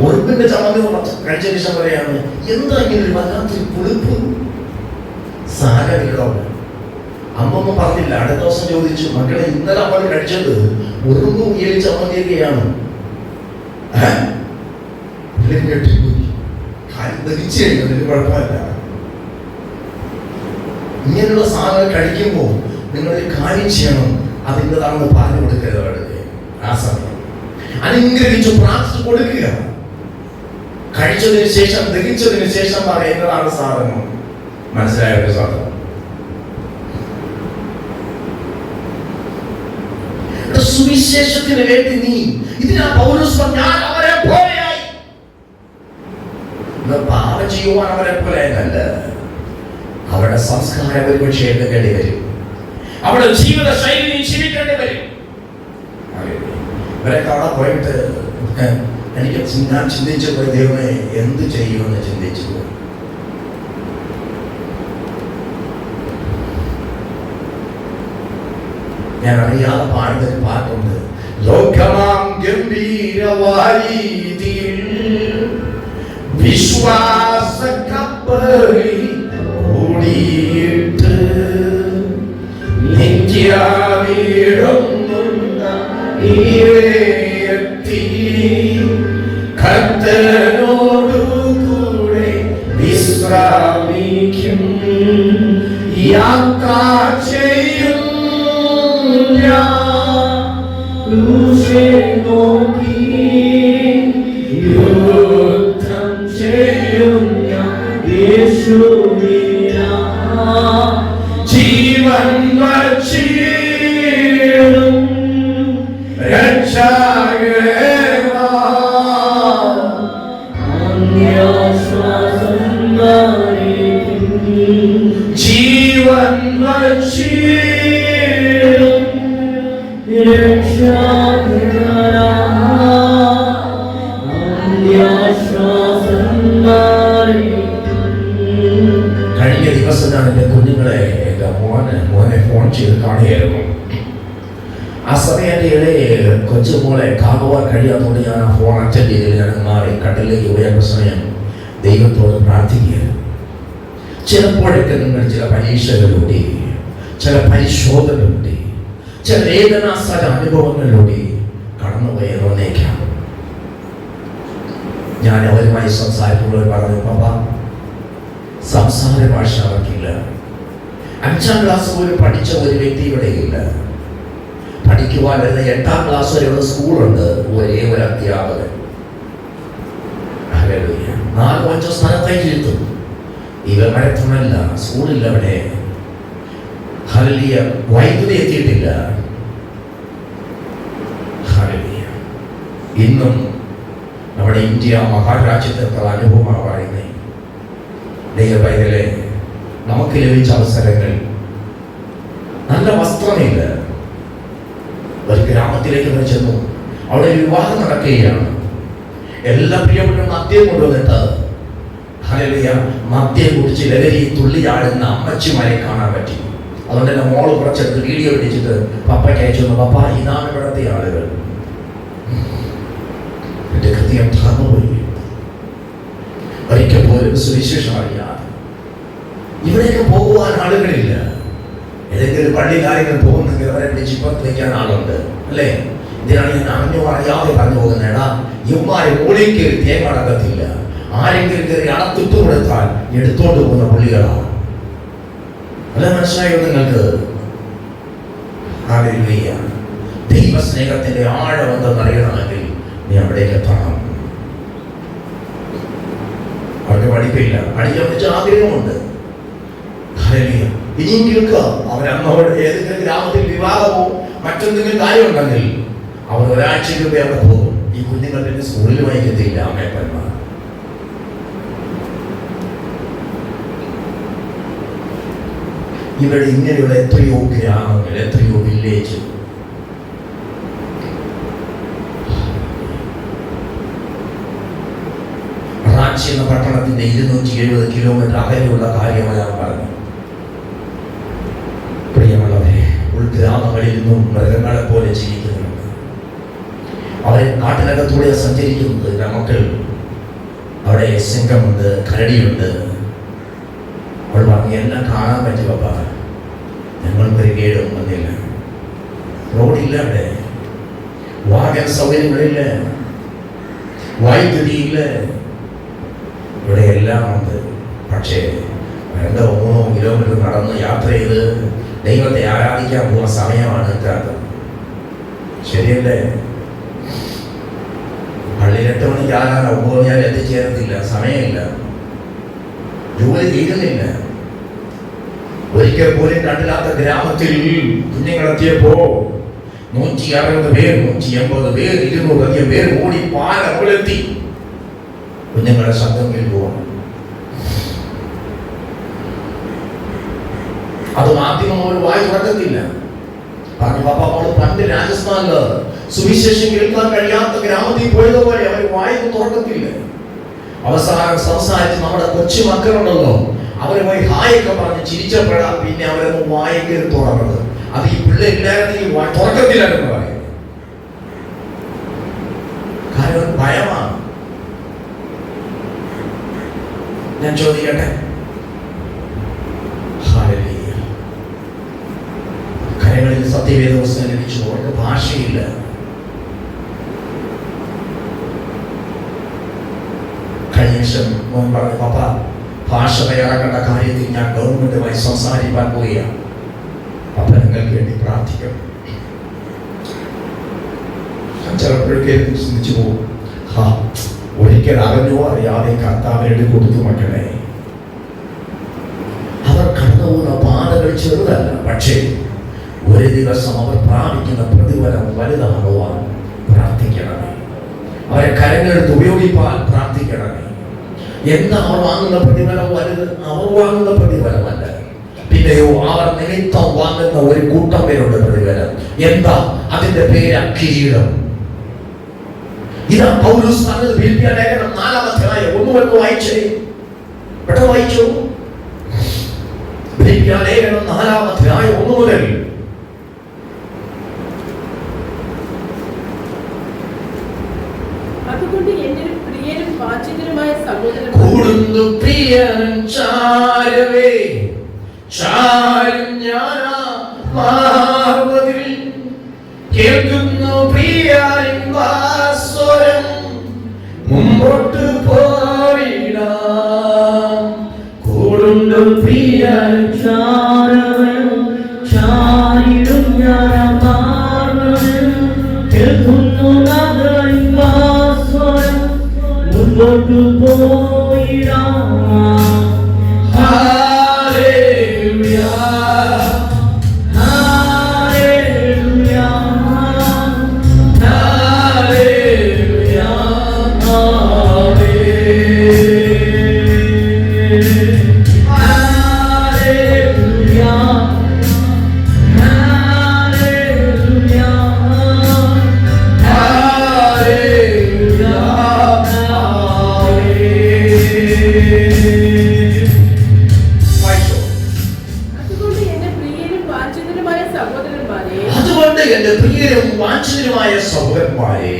ഉറുപ്പിന്റെ ചമ്മന്തി കഴിച്ച ശേഷം പറയാണ്, എന്താ ഇങ്ങനെ ഒരു വല്ലാത്തൊരു പുളിപ്പ്. സാരമില്ലോ, അമ്മൊന്നും പറഞ്ഞില്ല. അടുത്ത ദിവസം ചോദിച്ചു, മക്കളെ ഇന്നലെ അവൾ കഴിച്ചത് ഉറുമ്പ് ഉയരി ചമ്മന്തിയൊക്കെയാണ്. ദഹിച്ചു കഴിഞ്ഞതിന് കുഴപ്പമില്ല. ഇങ്ങനെയുള്ള സാധനങ്ങൾ കഴിക്കുമ്പോൾ നിങ്ങളൊരു കാര്യം ചെയ്യണം, അതിൻ്റെതാണെന്ന് പറഞ്ഞു കൊടുക്കരുത്. അവർക്ക് ആ സമയം അനുഗ്രഹിച്ചു പ്രാർത്ഥിച്ചു കൊടുക്കുക. കഴിച്ചതിന് ശേഷം ദഹിച്ചതിന് ശേഷം പറയുന്നതാണ് സാധനം. മനസ്സിലായ ഒരു സാധനം. സുവിശേഷത്തിന് വേണ്ടി നീ ഇതിനാ പൗലോസ് ഞാൻ അവരെ പോലെയായി. പാപം ചെയ്യുവാൻ അവരെ പോലെ അല്ല. അവരുടെ സംസ്കാരം ഒരുപക്ഷെ എടുക്കേണ്ടി വരും. അവരുടെ ജീവിത ശൈലി ജീവിക്കേണ്ടി വരും. ഇവരൊക്കെ അവിടെ പോയിട്ട് ഞാൻ ചിന്തിച്ചു പോയി, ദൈവമേ എന്ത് ചെയ്യുമെന്ന് ചിന്തിച്ചു പോയി. ഞാൻ അറിയാതെ പാടുന്നൊരു പാട്ടുണ്ട്. ലോകമാം ഗംഭീരവാരീതിയിൽ വിശ്വാസ കപ്പലിൽ ഓടിയിട്ട് നിത്യാവിടുന്ന ഈവേത്തി കർത്തനോടു കൂടെ വിശ്രമിക്കും യാത്ര ചെയ്യും യുദ്ധം ചെയ്യും ജീവൻ വച്ചിടും ജീവൻ വച്ചിടും കഴിഞ്ഞ ദിവസം ഞാൻ എൻ്റെ കുഞ്ഞുങ്ങളെ മോനെ ഫോൺ ചെയ്ത് കാണുകയായിരുന്നു. ആ സമയത്ത് ഇടയിൽ കൊച്ചുമോളെ കാണുവാൻ കഴിയാത്തതുകൊണ്ട് ഞാൻ ആ ഫോൺ അറ്റൻഡ് ചെയ്ത് ഞാൻ മാറി കടലിലേക്ക് ഉയർന്ന സമയം ദൈവത്തോട് പ്രാർത്ഥിക്കുകയാണ്. ചിലപ്പോഴൊക്കെ നിങ്ങൾ ചില പരീക്ഷകളിലൂടെ, ചില പരിശോധനയിലൂടെ, ചില വേദനാസര അനുഭവങ്ങളിലൂടെ കടന്നുപോയി വന്നേക്കാം. ഞാൻ അവരുമായി സംസാരിക്കുമ്പോൾ പറഞ്ഞു, പാപ്പ സംസാര ഭാഷ അവർക്കില്ല. 5ാം ക്ലാസ് പോലും പഠിച്ച ഒരു വ്യക്തി ഇവിടെ ഇല്ല. പഠിക്കുവാൻ വരുന്ന 8ാം ക്ലാസ് വരെയുള്ള സ്കൂളുണ്ട്, ഒരേ ഒരു അധ്യാപകൻ. 4-5 സ്ഥലത്തേക്ക് ഇരുത്തും. ഇവ മരത്തുണല്ല, സ്കൂളില്ല അവിടെ. ഹല്ലേലൂയ. വൈദ്യുതി എത്തിയിട്ടില്ല. ഹല്ലേലൂയ. ഇന്നും നമ്മുടെ ഇന്ത്യ മഹാരാജ്യത്തിനുള്ള അനുഭവമാണ് പറയുന്നത്. ദൈവപൈതലേ, നമുക്ക് ലഭിച്ച അവസരങ്ങൾ, നല്ല വസ്ത്രമില്ല. ഒരു ഗ്രാമത്തിലേക്ക് ചെന്നു, അവിടെ വിവാഹം നടക്കുകയാണ്. എല്ലാ പ്രിയപ്പെട്ട മദ്യം കൊണ്ടുവന്നിട്ട് ഹല്ലേലൂയ മദ്യം കുടിച്ച് ലഹരി തുള്ളിയാടുന്ന അമ്മച്ചിമാരെ കാണാൻ പറ്റി. അതുകൊണ്ട് തന്നെ മോള് കുറച്ചെടുത്ത് വീഡിയോ പിടിച്ചിട്ട് പപ്പയ്ക്ക് അയച്ചു. പപ്പ, ഇതാണ് ഇവിടുത്തെ ആളുകൾ. എന്റെ ഹൃദയം തകർന്നുപോയി. ഒരിക്കൽ പോലും സുവിശേഷം അറിയാതെ ഇവിടെയൊക്കെ പോകുവാൻ ആളുകളില്ല. ഏതെങ്കിലും പള്ളി കാര്യങ്ങൾ പോകുന്നെങ്കിൽ അവരെ പിടിച്ച് ഇപ്പുറത്ത് വയ്ക്കാൻ ആളുണ്ട്, അല്ലേ? ഇതിനാണ് ഞാൻ അറിഞ്ഞോ അറിയാതെ പറഞ്ഞു പോകുന്നേടാ. ഇവന്മാരെ മൂളിൽ കയറി തേങ്ങ അടക്കത്തില്ല. ആരെങ്കിലും കയറി അടത്തിട്ട് കൊടുത്താൽ എടുത്തോണ്ട് പോകുന്ന പുള്ളികളാണ്. അല്ല, മനസ്സിലായോ നിങ്ങൾക്ക്? ഹല്ലേലൂയ. ദൈവസ്നേഹത്തിന്റെ ആഴം എന്തെന്ന് അറിയണമെങ്കിൽ നീ അവിടേക്ക് എത്തണം. അവർക്ക് പഠിപ്പില്ല, പഠിക്കാൻ ആഗ്രഹമുണ്ട്. ഹല്ലേലൂയ. ഇനിയും കേൾക്കുക, അവരന്നോട് ഏതെങ്കിലും ഗ്രാമത്തിൽ വിവാഹമോ മറ്റെന്തെങ്കിലും കാര്യമുണ്ടെങ്കിൽ അവർ ഒരാഴ്ചയ്ക്ക് അവിടെ പോകും. ഈ കുഞ്ഞുങ്ങൾ പിന്നെ സ്കൂളിൽ വായിക്കത്തില്ല അമ്മയപ്പന്മാർ. ഇവിടെ ഇങ്ങനെയുള്ള എത്രയോ ഗ്രാമങ്ങൾ, എത്രയോ വില്ലേജ്. റാഞ്ചി എന്ന പട്ടണത്തിന്റെ 270 കിലോമീറ്റർ അകലെയുള്ള കാര്യമാണ് ഞാൻ പറഞ്ഞു. പ്രിയമുള്ളവരെ, ഉൾഗ്രാമങ്ങളിൽ നിന്നും മൃഗങ്ങളെ പോലെ ജീവിക്കുന്നുണ്ട്. അവരെ കാട്ടിനകത്തൂടെ സഞ്ചരിക്കുന്നത്. മക്കൾ അവിടെ സിംഹമുണ്ട്, കരടിയുണ്ട്. അവൾ പറഞ്ഞു, എല്ലാം കാണാൻ പറ്റും പപ്പ. ഞങ്ങൾക്കൊരു കേടും വന്നില്ല. റോഡില്ല, അവിടെ വാഹന സൗകര്യങ്ങളില്ല, വൈദ്യുതിയില്ല, ഇവിടെ എല്ലാം ഉണ്ട്. പക്ഷേ 2-3 കിലോമീറ്റർ നടന്ന് യാത്ര ചെയ്ത് ദൈവത്തെ ആരാധിക്കാൻ പോകുന്ന സമയമാണ് എത്താത്തത്. ശരിയല്ലേ? പള്ളിയിൽ 8 മണിക്ക് ആരാധന, 9 ഞാൻ എത്തിച്ചേരത്തില്ല, സമയമില്ല, ജോലി തീരുന്നില്ല. ഒരിക്കൽ പോലും കണ്ടില്ലാത്ത ഗ്രാമത്തിൽ കുഞ്ഞുങ്ങളെത്തിയപ്പോ 160 പേർ, 180 പേർ, 200 പേർ ഓടി പാലെത്തി കുഞ്ഞുങ്ങളുടെ ശബ്ദം കേൾക്കുവാണ്. അത് മാധ്യമം അവർ വായി തുറക്കത്തില്ല. പറഞ്ഞു, പാപ്പ അവള് പണ്ട് രാജസ്ഥാനില് സുവിശേഷം കേൾക്കാൻ കഴിയാത്ത ഗ്രാമത്തിൽ പോയതുപോലെ അവർ വായി തുറക്കത്തില്ല. അവസാനം സംസാരിച്ച് നമ്മുടെ കൊച്ചു മക്കളുണ്ടല്ലോ, അവർ പോയി ഹായൊക്കെ പറഞ്ഞ് ചിരിച്ചപ്പെടാൻ പിന്നെ അവരൊന്ന് വായിക്കൽ തുറന്നത്. അത് ഈ പിള്ളേരില്ലായിരുന്നെങ്കിൽ തുറക്കത്തില്ലെന്ന് പറയും. കാരണം ഭയമാണ്. ഞാൻ ചോദിക്കട്ടെ, കരങ്ങളിൽ സത്യവേദപുസ്തകം ലഭിച്ചു, അവർക്ക് ഭാഷയില്ല. കഴിഞ്ഞ ദിവസം മോൻ പറഞ്ഞു, പപ്പ ഭാഷ തയ്യാറാക്കേണ്ട കാര്യത്തിൽ ഞാൻ ഗവൺമെന്റുമായി സംസാരിക്കാൻ പോവുകയാണ്, പപ്പ നിങ്ങൾക്ക് വേണ്ടി പ്രാർത്ഥിക്കണം. ചിലപ്പോഴേക്കും ചിന്തിച്ചു പോകും, ഒരിക്കൽ അറിഞ്ഞോ അറിയാതെ കർത്താവിനെ കൊടുത്തു മക്കളെ. അവർ കടന്നുപോകുന്ന പാതകൾ ചെറുതല്ല, പക്ഷേ ഒരു ദിവസം അവർ പ്രാപിക്കുന്ന പ്രതിഫലം വലുതാകുവാൻ പ്രാർത്ഥിക്കണമേ. അവരെ കരങ്ങളെടുത്ത് ഉപയോഗിപ്പാൻ പ്രാർത്ഥിക്കണമേ. എന്താ അവർ വാങ്ങുന്ന പ്രതിഫലം വലുത്? അവർ വാങ്ങുന്ന പ്രതിഫലമല്ല, പിന്നെയോ അവർ നിമിത്തം വാങ്ങുന്ന ഒരു കൂട്ടം പേരുടെ പ്രതിഫലം. എന്താ അതിന്റെ പേര്? കിരീടം. ഇതാ പൗലോസ് പറഞ്ഞത്. ഫിലിപ്പിയ ലേഖനം 4-ാം അധ്യായം 1 വായിച്ചേ, പെട്ടെന്ന് വായിച്ചു. ഫിലിപ്പിയ ലേഖനം 4-ാം അധ്യായം 1 മുതൽ. കൂടുന്നു പ്രിയനും ചാരവേ, ചാരും ഞാനാ മാർവതിൽ, കേൾക്കുന്നു പ്രിയനും വാസ്വരം, മുമ്പോട്ട് പോയിടാം. കൂടുന്നു പ്രിയനും ചാരവേ, ചാരിടും ഞാനാ മാർവതിൽ, കേൾക്കുന്നു നാദൻ വാസ്വരം, മുമ്പോട്ട് പോയിടാം. ഹല്ലേലൂയ, ഹല്ലേലൂയ, ഹല്ലേലൂയ, എന്റെ പ്രിയരും വാഞ്ചിതരുമായ സഹോദരന്മാരെ,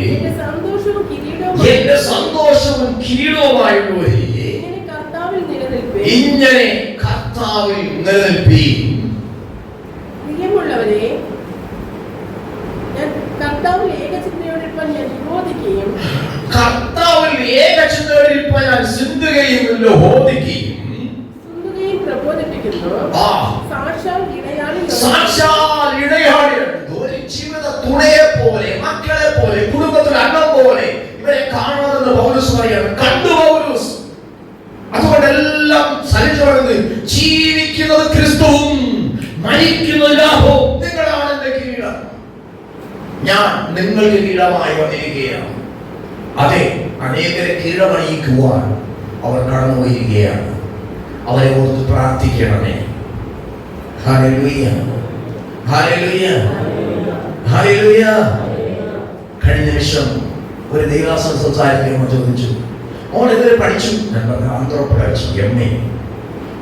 എന്റെ സന്തോഷവും കിരീടവുമായുള്ളവരെ, ഇങ്ങനെ കർത്താവിൽ നിലനിൽപ്പീൻ. പ്രിയമുള്ളവരെ, ഞാൻ കർത്താവിൽ ഏകചിന്തയോടിരിപ്പാൻ ഞാൻ വിരോധിക്കുകയും, കർത്താവിൽ ഏകചിന്തയോടിരിപ്പാൻ ഞാൻ ചിന്തുകയും പ്രബോധിപ്പിക്കുന്നു. സാക്ഷാൽ ഇടയാളികൾ, ഒരു ജീവിത തുണയെ പോലെ, മക്കളെ പോലെ, കുടുംബത്തിലെ അംഗം പോലെ ഇവരെ കാണുമെന്ന് പൗലോസ് പറയാണ്. കണ്ടു പൗലോസ്. അതുകൊണ്ടെല്ലാം സഹിച്ചു ജീവിക്കുന്നത് ക്രിസ്തുവും മരിക്കുന്നത് ലാഭവും. നിങ്ങളാണ് എന്റെ കിരീടം, ഞാൻ നിങ്ങൾക്ക് കിരീടമായി വന്നിരിക്കുകയാണ്. അതെ, അനേകരെ കിരീടമണിയിക്കുവാൻ അവർ കടന്നുപോയിരിക്കുകയാണ്. അവരെ ഓർത്ത് പ്രാർത്ഥിക്കണമേ. ഹല്ലേലൂയ, ഹല്ലേലൂയ, ഹല്ലേലൂയ. കഴിഞ്ഞ നിമിഷം ഒരു ദൈവദാസൻ സംസാരിക്കുമ്പോൾ ചോദിച്ചു, മോൻ ഇതുവരെ പഠിച്ചു? ഞാൻ പറഞ്ഞു, ആന്ത്രോപോളജി MA.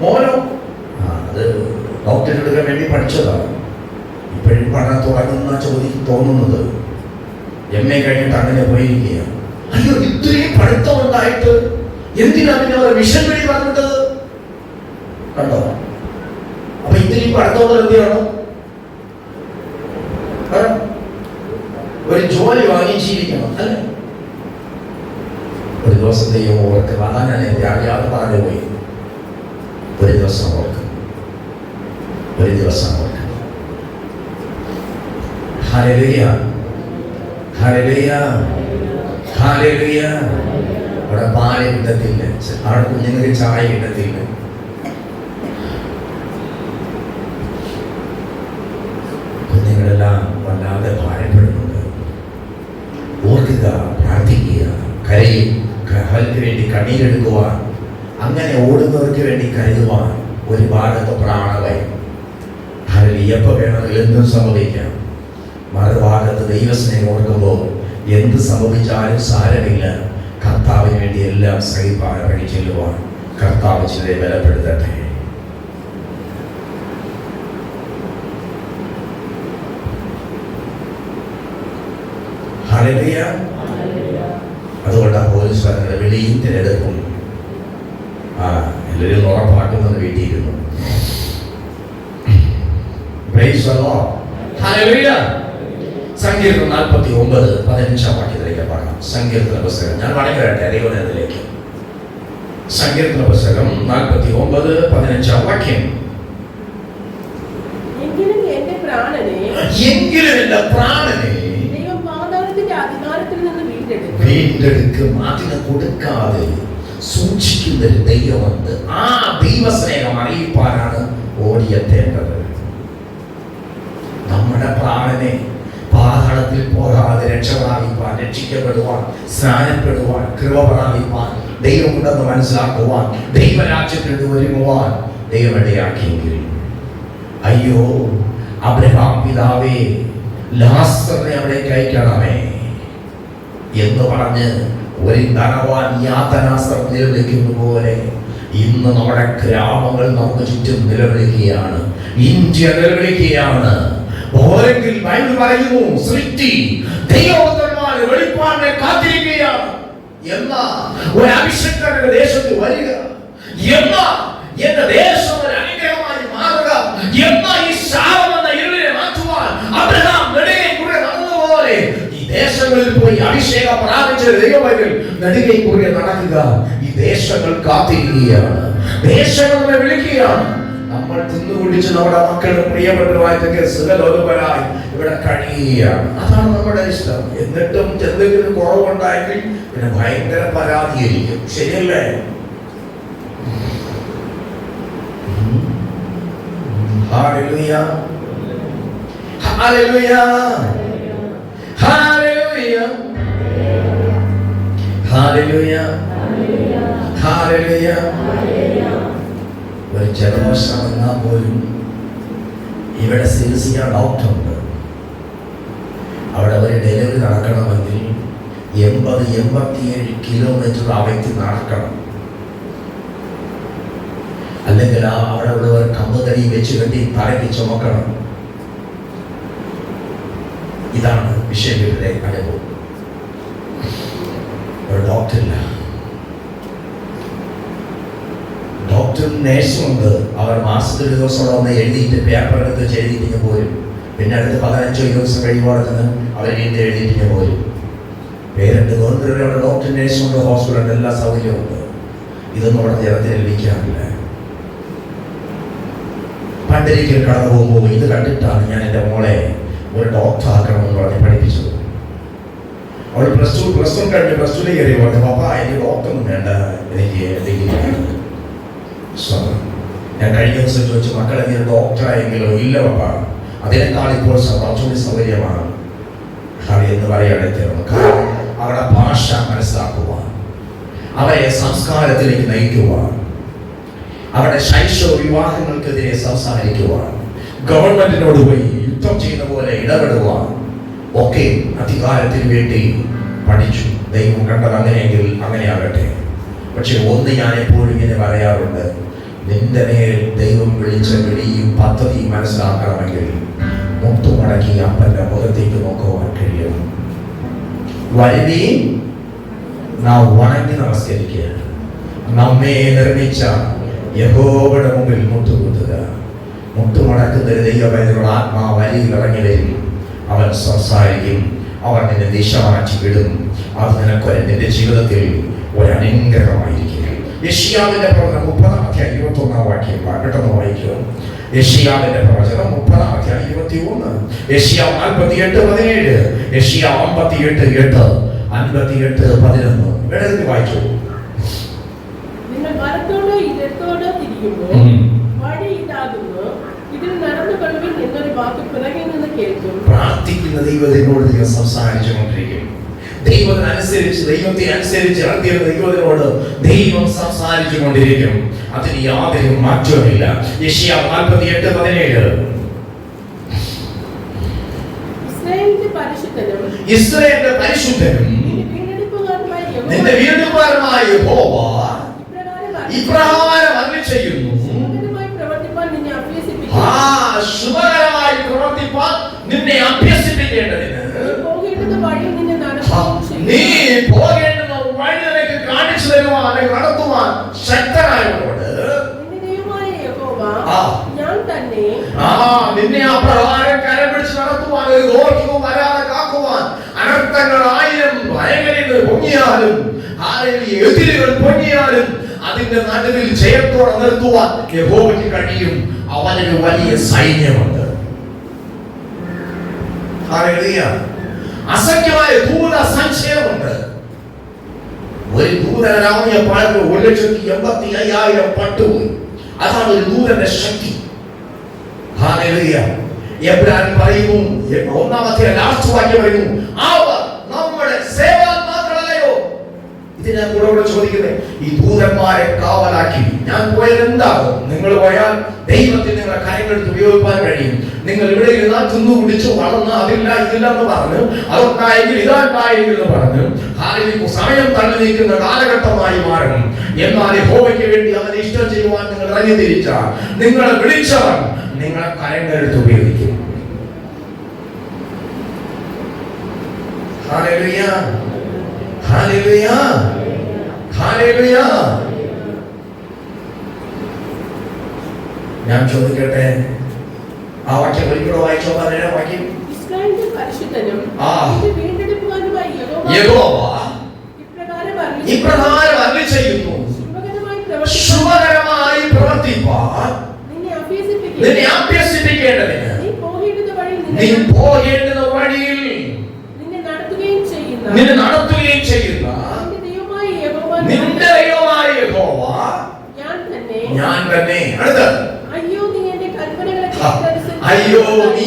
മോനോ? അത് ഡോക്ടറേറ്റ് എടുക്കാൻ വേണ്ടി പഠിച്ചതാണ്. ഇപ്പോഴും പഠനം തുടങ്ങുന്ന തോന്നുന്നത് MA കഴിഞ്ഞിട്ട് അങ്ങനെ പോയിരിക്കുകയാണ്. അയ്യോ, ഇത്രയും പഠിത്തം ഉണ്ടായിട്ട് എന്തിനാ പിന്നെ അവർ മിഷൻ വഴി പറഞ്ഞിട്ടത്? കണ്ടോ? അപ്പൊ ഇത്രയും ഇനിയിപ്പോ അടുത്തോളം എന്ത് ചെയ്യണം? ഒരു ജോലി വാങ്ങി ജീവിക്കണം അല്ലേ? ഒരു ദിവസം ദൈവം ഓർക്കുക. അതാ ഞാൻ അറിയാതെ പറഞ്ഞു പോയി. ഒരു ദിവസം ഓർക്കുക, ഒരു ദിവസം ഓർക്കുക. ഹല്ലേലൂയ, ഹല്ലേലൂയ, ഹല്ലേലൂയ. അവിടെ പാല് കിട്ടത്തില്ല, അവിടെ കുഞ്ഞുങ്ങൾക്ക് ചായ കിട്ടത്തില്ല. കുഞ്ഞുങ്ങളെല്ലാം വല്ലാതെ ഭാരപ്പെടുന്നുണ്ട്. ഓർക്കുക, പ്രാർത്ഥിക്കുക, കരയും, അവർക്ക് വേണ്ടി കണ്ണീരെടുക്കുവാൻ, അങ്ങനെ ഓടുന്നവർക്ക് വേണ്ടി കരുതുവാൻ ഒരു ഭാഗത്ത് പ്രാണവയം. എപ്പോൾ വേണമെങ്കിൽ എന്തും സംഭവിക്കാം. മറുഭാഗത്ത് ദൈവസ്നേഹം ഓർക്കുമ്പോൾ എന്ത് സംഭവിച്ചാലും സാരമില്ല, കർത്താവിന് വേണ്ടി എല്ലാം സഹിപ്പാൻ ഇറങ്ങി ചെല്ലുവാൻ കർത്താവ് ചിലരെ ബലപ്പെടുത്തട്ടെ. ഹല്ലേലൂയ. അതുകൊണ്ടാണ് പോലീസ് പറഞ്ഞത് വെളിയും തിരഞ്ഞെടുപ്പും എല്ലാവരും ഉറപ്പാക്കുന്നത് വീട്ടിയിരുന്നു. സങ്കീർത്തനം 49:15 വാക്യത്തിലേക്ക് പറയാം. സങ്കീർത്തന പുസ്തകം ഞാൻ മടങ്ങി വരട്ടെ ദൈവത്തിലേക്ക്. സങ്കീർത്തന പുസ്തകം 49:15 വാക്യം. എങ്കിലും എന്റെ പ്രാണനെ ദൈവം പാതാളത്തിന്റെ അധികാരത്തിൽ നിന്ന് വീണ്ടെടുക്കും. അതിന് കൊടുക്കാതെ സൂക്ഷിക്കുന്ന ഒരു ദൈവമുണ്ട്. ആ ദൈവസ്നേഹം അറിയിപ്പാനാണ് ഓടിയെത്തേണ്ടത്. നമ്മുടെ പ്രാണനെ പാതാളത്തിൽ പോകാതെ രക്ഷപ്രാപിപ്പാൻ, രക്ഷിക്കപ്പെടുവാൻ, സ്നാനപ്പെടുവാൻ, കൃപ പ്രാപിപ്പാൻ, ദൈവമുണ്ടെന്ന് മനസ്സിലാക്കുവാൻ, ദൈവരാജ്യത്തിൽ ഒരുങ്ങുവാൻ ദൈവം ഇടയാക്കിയെങ്കിൽ, അയ്യോ അബ്രഹാം പിതാവേ ലാസറിനെ അവിടേക്ക് അയക്കണമേ എന്ന് പറഞ്ഞ് ഒരു ധനവാൻ യാതനാസ്ത്രം നിലവിളിക്കുന്ന പോലെ ഇന്ന് നമ്മുടെ ഗ്രാമങ്ങൾ നമുക്ക് ചുറ്റും നിലവിളിക്കുകയാണ്. ഇന്ത്യ നിലവിളിക്കുകയാണ്. ഓരെങ്കിൽ ബൈബിൾ പറയുന്നു, സൃഷ്ടി ദൈവപുത്രന്മാരെ വെളിപ്പാടിനെ കാത്തിരിക്കുകയാണ്. എന്നാ ഒരു അഭിഷേകന്റെ ദേശത്ത് വരിക, എന്നാ എന്റെ ദേശം ഒരു അനുഗ്രഹമായി മാറുക, എന്നാ ഈ ശാപമെന്ന ഇരുളിനെ മാറ്റുവാൻ അബ്രഹാം നെടുകെ കൂടെ നടന്നതുപോലെ ഈ ദേശങ്ങളിൽ പോയി അഭിഷേകം പ്രാപിച്ച ദൈവമക്കൾ നെടുകെ കൂടെ നടക്കുക. ഈ ദേശങ്ങൾ കാത്തിരിക്കുകയാണ്, ദേശങ്ങളെ വിളിക്കുകയാണ്. നമ്മൾ തിന്നുകുടിച്ച് നമ്മുടെ മക്കളുടെ പ്രിയപ്പെട്ടവരായിട്ടൊക്കെ സുഖലോകപരായി ഇവിടെ കഴിയുകയാണ്. അതാണ് നമ്മുടെ ഇഷ്ടം. എന്നിട്ടും എന്തെങ്കിലും കുറവുണ്ടായെങ്കിൽ പിന്നെ ഭയങ്കര പരാതിയായിരിക്കും. ശരിയല്ലേ? ഹല്ലേലൂയ, ഹല്ലേലൂയ, ഹല്ലേലൂയ, ഹല്ലേലൂയ, ഹല്ലേലൂയ. ഒരു ജലദോഷം വന്നാൽ പോലും ഇവിടെ ചികിത്സിച്ച ഡോക്ടറുണ്ട്. അവിടെ ഒരു ഡെലിവറി നടക്കണമെങ്കിൽ 80-87 കിലോമീറ്റർ ആ വ്യക്തി നടക്കണം. അല്ലെങ്കിൽ അവിടെ ഉള്ളവർ കമ്പുതടി വെച്ച് കെട്ടി തലയ്ക്ക് ചുമക്കണം. ഇതാണ് വിഷയങ്ങളുടെ അനുഭവം. ഒരു ഡോക്ടറില്ല, ഡോക്ടറും നേഴ്സും ഉണ്ട്. അവർ മാസത്തിൽ ഒരു ദിവസം വന്ന് എഴുതിയിട്ട് പേപ്പർ എടുത്ത് വെച്ച് എഴുതിയിട്ട് പോരും. പിന്നെ അടുത്ത് 15-20 ദിവസം കഴിയുമ്പോഴത്തിന് അവർ വീണ്ടും എഴുതിയിട്ട് പോരും. പേരുണ്ട്, ഗവൺമെന്റ് ഡോക്ടർ, നേഴ്സും ഉണ്ട്, ഹോസ്പിറ്റലുണ്ട്, എല്ലാ സൗകര്യവും ഉണ്ട്. ഇതൊന്നും അവിടെ ജനത്തിന് ലഭിക്കാറില്ല. പണ്ടൊരിക്കൽ കടന്നു പോകുമ്പോൾ ഇത് കണ്ടിട്ടാണ് ഞാൻ എൻ്റെ മോളെ ഒരു ഡോക്ടർ ആക്കണമെന്ന് പറഞ്ഞ് പഠിപ്പിച്ചത്. അവൾ പ്ലസ് വൺ കഴിഞ്ഞ് പ്ലസ് 2 കയറി പറഞ്ഞു, പാപ്പാ എനിക്ക് ഡോക്ടറൊന്നും വേണ്ട, എനിക്ക് ഡിഗ്രി. ഞാൻ കഴിഞ്ഞ ദിവസം ചോദിച്ചു, മക്കൾ എന്തെങ്കിലും ഡോക്ടറായെങ്കിലോ? ഇല്ല പാപ്പാ, അതിനേക്കാൾ ഇപ്പോൾ കുറച്ചുകൂടി സൗകര്യമാണ് എന്ന് പറയാതെ തീർന്നു. കാരണം അവരുടെ ഭാഷ മനസ്സിലാക്കുവാൻ, അവരെ സംസ്കാരത്തിലേക്ക് നയിക്കുവാൻ, അവരുടെ ശൈശവ വിവാഹങ്ങൾക്കെതിരെ സംസാരിക്കുവാൻ, ഗവൺമെന്റിനോട് പോയി യുദ്ധം ചെയ്യുന്ന പോലെ ഇടപെടുവാൻ ഒക്കെ അധികാരത്തിന് വേണ്ടി പഠിച്ചു. ദൈവം കണ്ടത് അങ്ങനെയെങ്കിൽ അങ്ങനെയാകട്ടെ. പക്ഷെ ഒന്ന് ഞാൻ എപ്പോഴും ഇങ്ങനെ പറയാറുണ്ട്, നിന്റെ മേൽ ദൈവം വിളിച്ച വിളിയും പദ്ധതിയും മനസ്സിലാക്കണമെങ്കിൽ മുട്ടുമടക്കി അപ്പന്റെ മുഖത്തേക്ക് നോക്കുവാൻ കഴിയണം. വരുവീൻ നാം വണങ്ങി നമസ്കരിക്കുക. നമ്മെ നിർമ്മിച്ച യഹോവയുടെ മുമ്പിൽ മുട്ടുകുത്തുക. മുട്ടുമടക്കുന്ന ഒരു ദൈവവേദനയുടെ ആത്മാവ് വരിയിൽ ഇറങ്ങി വരും. അവൻ സംസാരിക്കും, അവൻ നിന്നെ ദിശ മാറ്റി വിടും. അത് നിനക്ക് നിന്റെ ജീവിതത്തിൽ ഒരു അനുഗ്രഹമായിരിക്കും. യെശയ്യാവിന്റെ പ്രവചനം 30-21 വാക്യം പെട്ടെന്ന് വായിക്കുക. യെശയ്യാവിന്റെ പ്രവചനം 30-21, യെശയ്യാവ് 48:17, യെശയ്യാവ് 58:8, 58:11 വേണമെങ്കിൽ വായിച്ചു. നിങ്ങൾ വലത്തോടോ ഇടത്തോടോ തിരിയുമ്പോൾ വഴി ഇതാകുന്നു, ഇതിൽ നടന്നു കൊള്ളുവിൻ എന്നൊരു വാക്ക് പിറകിൽ നിന്ന് കേൾക്കും. പ്രാർത്ഥിക്കുന്ന ദൈവത്തിനോട് നിങ്ങൾ സംസാരിച്ചുകൊണ്ടിരിക്കും. ദൈവത്തെ അനുസരിച്ച് ദൈവത്തിനോട് ദൈവം സംസാരിച്ചു കൊണ്ടിരിക്കും. അതിന് യാതൊരു മാറ്റവുമില്ല. യെശയ്യാവ് 48:17, ഇസ്രായേലിന്റെ പരിശുദ്ധനും നിന്റെ വീണ്ടെടുപ്പുകാരനായ യഹോവ ഇപ്രകാരം അരുളിച്ചെയ്യുന്നു. ശുഭകരമായി പ്രവർത്തിപ്പാൻ നിന്നെ അഭ്യസിപ്പിക്കേണ്ടതിന് നീ പോകേണ്ടുന്ന വഴി നിനക്ക് കാണിച്ചു തരുവാൻ നടത്തുവാൻ ശക്തനായവരോട് നിന്നെ ആ പ്രകാരം കരം പിടിച്ച് നടത്തുവാൻ, ഒരു ദോഷവും വരാതെ കാക്കുവാൻ, അനർത്ഥങ്ങൾ 1000 ഭയങ്കരങ്ങൾ പൊങ്ങിയാലും എതിരുകൾ പൊങ്ങിയാലും അതിന്റെ നടുവിൽ ജയത്തോടെ നിർത്തുവാൻ യഹോവയ്ക്ക് കഴിയും. അവനൊരു വലിയ സൈന്യമുണ്ട്. അസംഖ്യമായ ദൂത സഞ്ചയമുണ്ട്. ഒരു ദൂതനായ പാട്ട് 1,85,000 പട്ടുപോയി. അതാണ് ഒരു ദൂതന്റെ ശക്തി. എബ്രാഹിം പറയുന്നു, 1-ാമത്തെ ലാസ്റ്റ് വാക്യം പറയുന്നു, അവർ നമ്മുടെ സേവകന്മാരല്ലയോ. ഇതിനാ കൂടെ ചോദിക്കുന്നത്, ഈ ദൂതന്മാരെ കാവലാക്കി ഞാൻ പോയത് എന്താകും? നിങ്ങൾ പോയാൽ ദൈവത്തിന് നിങ്ങളെ കാര്യങ്ങളെടുത്ത് ഉപയോഗിക്കാൻ കഴിയും. നിങ്ങൾ ഇവിടെ ഇരുന്നാൽ തിന്നു കുടിച്ചു വളർന്ന് അതില്ല ഇതില്ല എന്ന് പറഞ്ഞു, അതുണ്ടായെങ്കിൽ ഇതാണ്ടായെങ്കിൽ എന്ന് പറഞ്ഞു സമയം തള്ളി നീക്കുന്ന കാലഘട്ടമായി മാറും. എന്നാൽ യഹോവയ്ക്ക് വേണ്ടി അവനെ ഇഷ്ടം ചെയ്യുവാൻ നിങ്ങൾ ഇറങ്ങി തിരിച്ചാൽ നിങ്ങളെ വിളിച്ചവൻ നിങ്ങളെ കാര്യങ്ങളെടുത്ത് ഉപയോഗിക്കും. ഹല്ലേലൂയ, ഹല്ലേലൂയ, ഹല്ലേലൂയ. ഞാൻ ചോദിക്കട്ടെ, ആ വാക്യം ഒരിക്കലും വായിച്ചോ? 17 വാക്യം. ഇസ്രായേലിന്റെ പരിശുദ്ധനും വീണ്ടെടുപ്പുകാരനുമായ യഹോവ ഇപ്രകാരം അരുളിച്ചെയ്യുന്നു, ശുഭകരമായി പ്രവർത്തിപ്പാൻ നിന്നെ അഭ്യസിപ്പിക്കേണ്ടതിന് നീ പോകേണ്ടുന്ന വഴിയിൽ നിന്നെ നടത്തുകയും ചെയ്യുന്ന നിന്റെ ദൈവമായ യഹോവ ഞാൻ തന്നെ. അടുത്ത, അയ്യോ നീ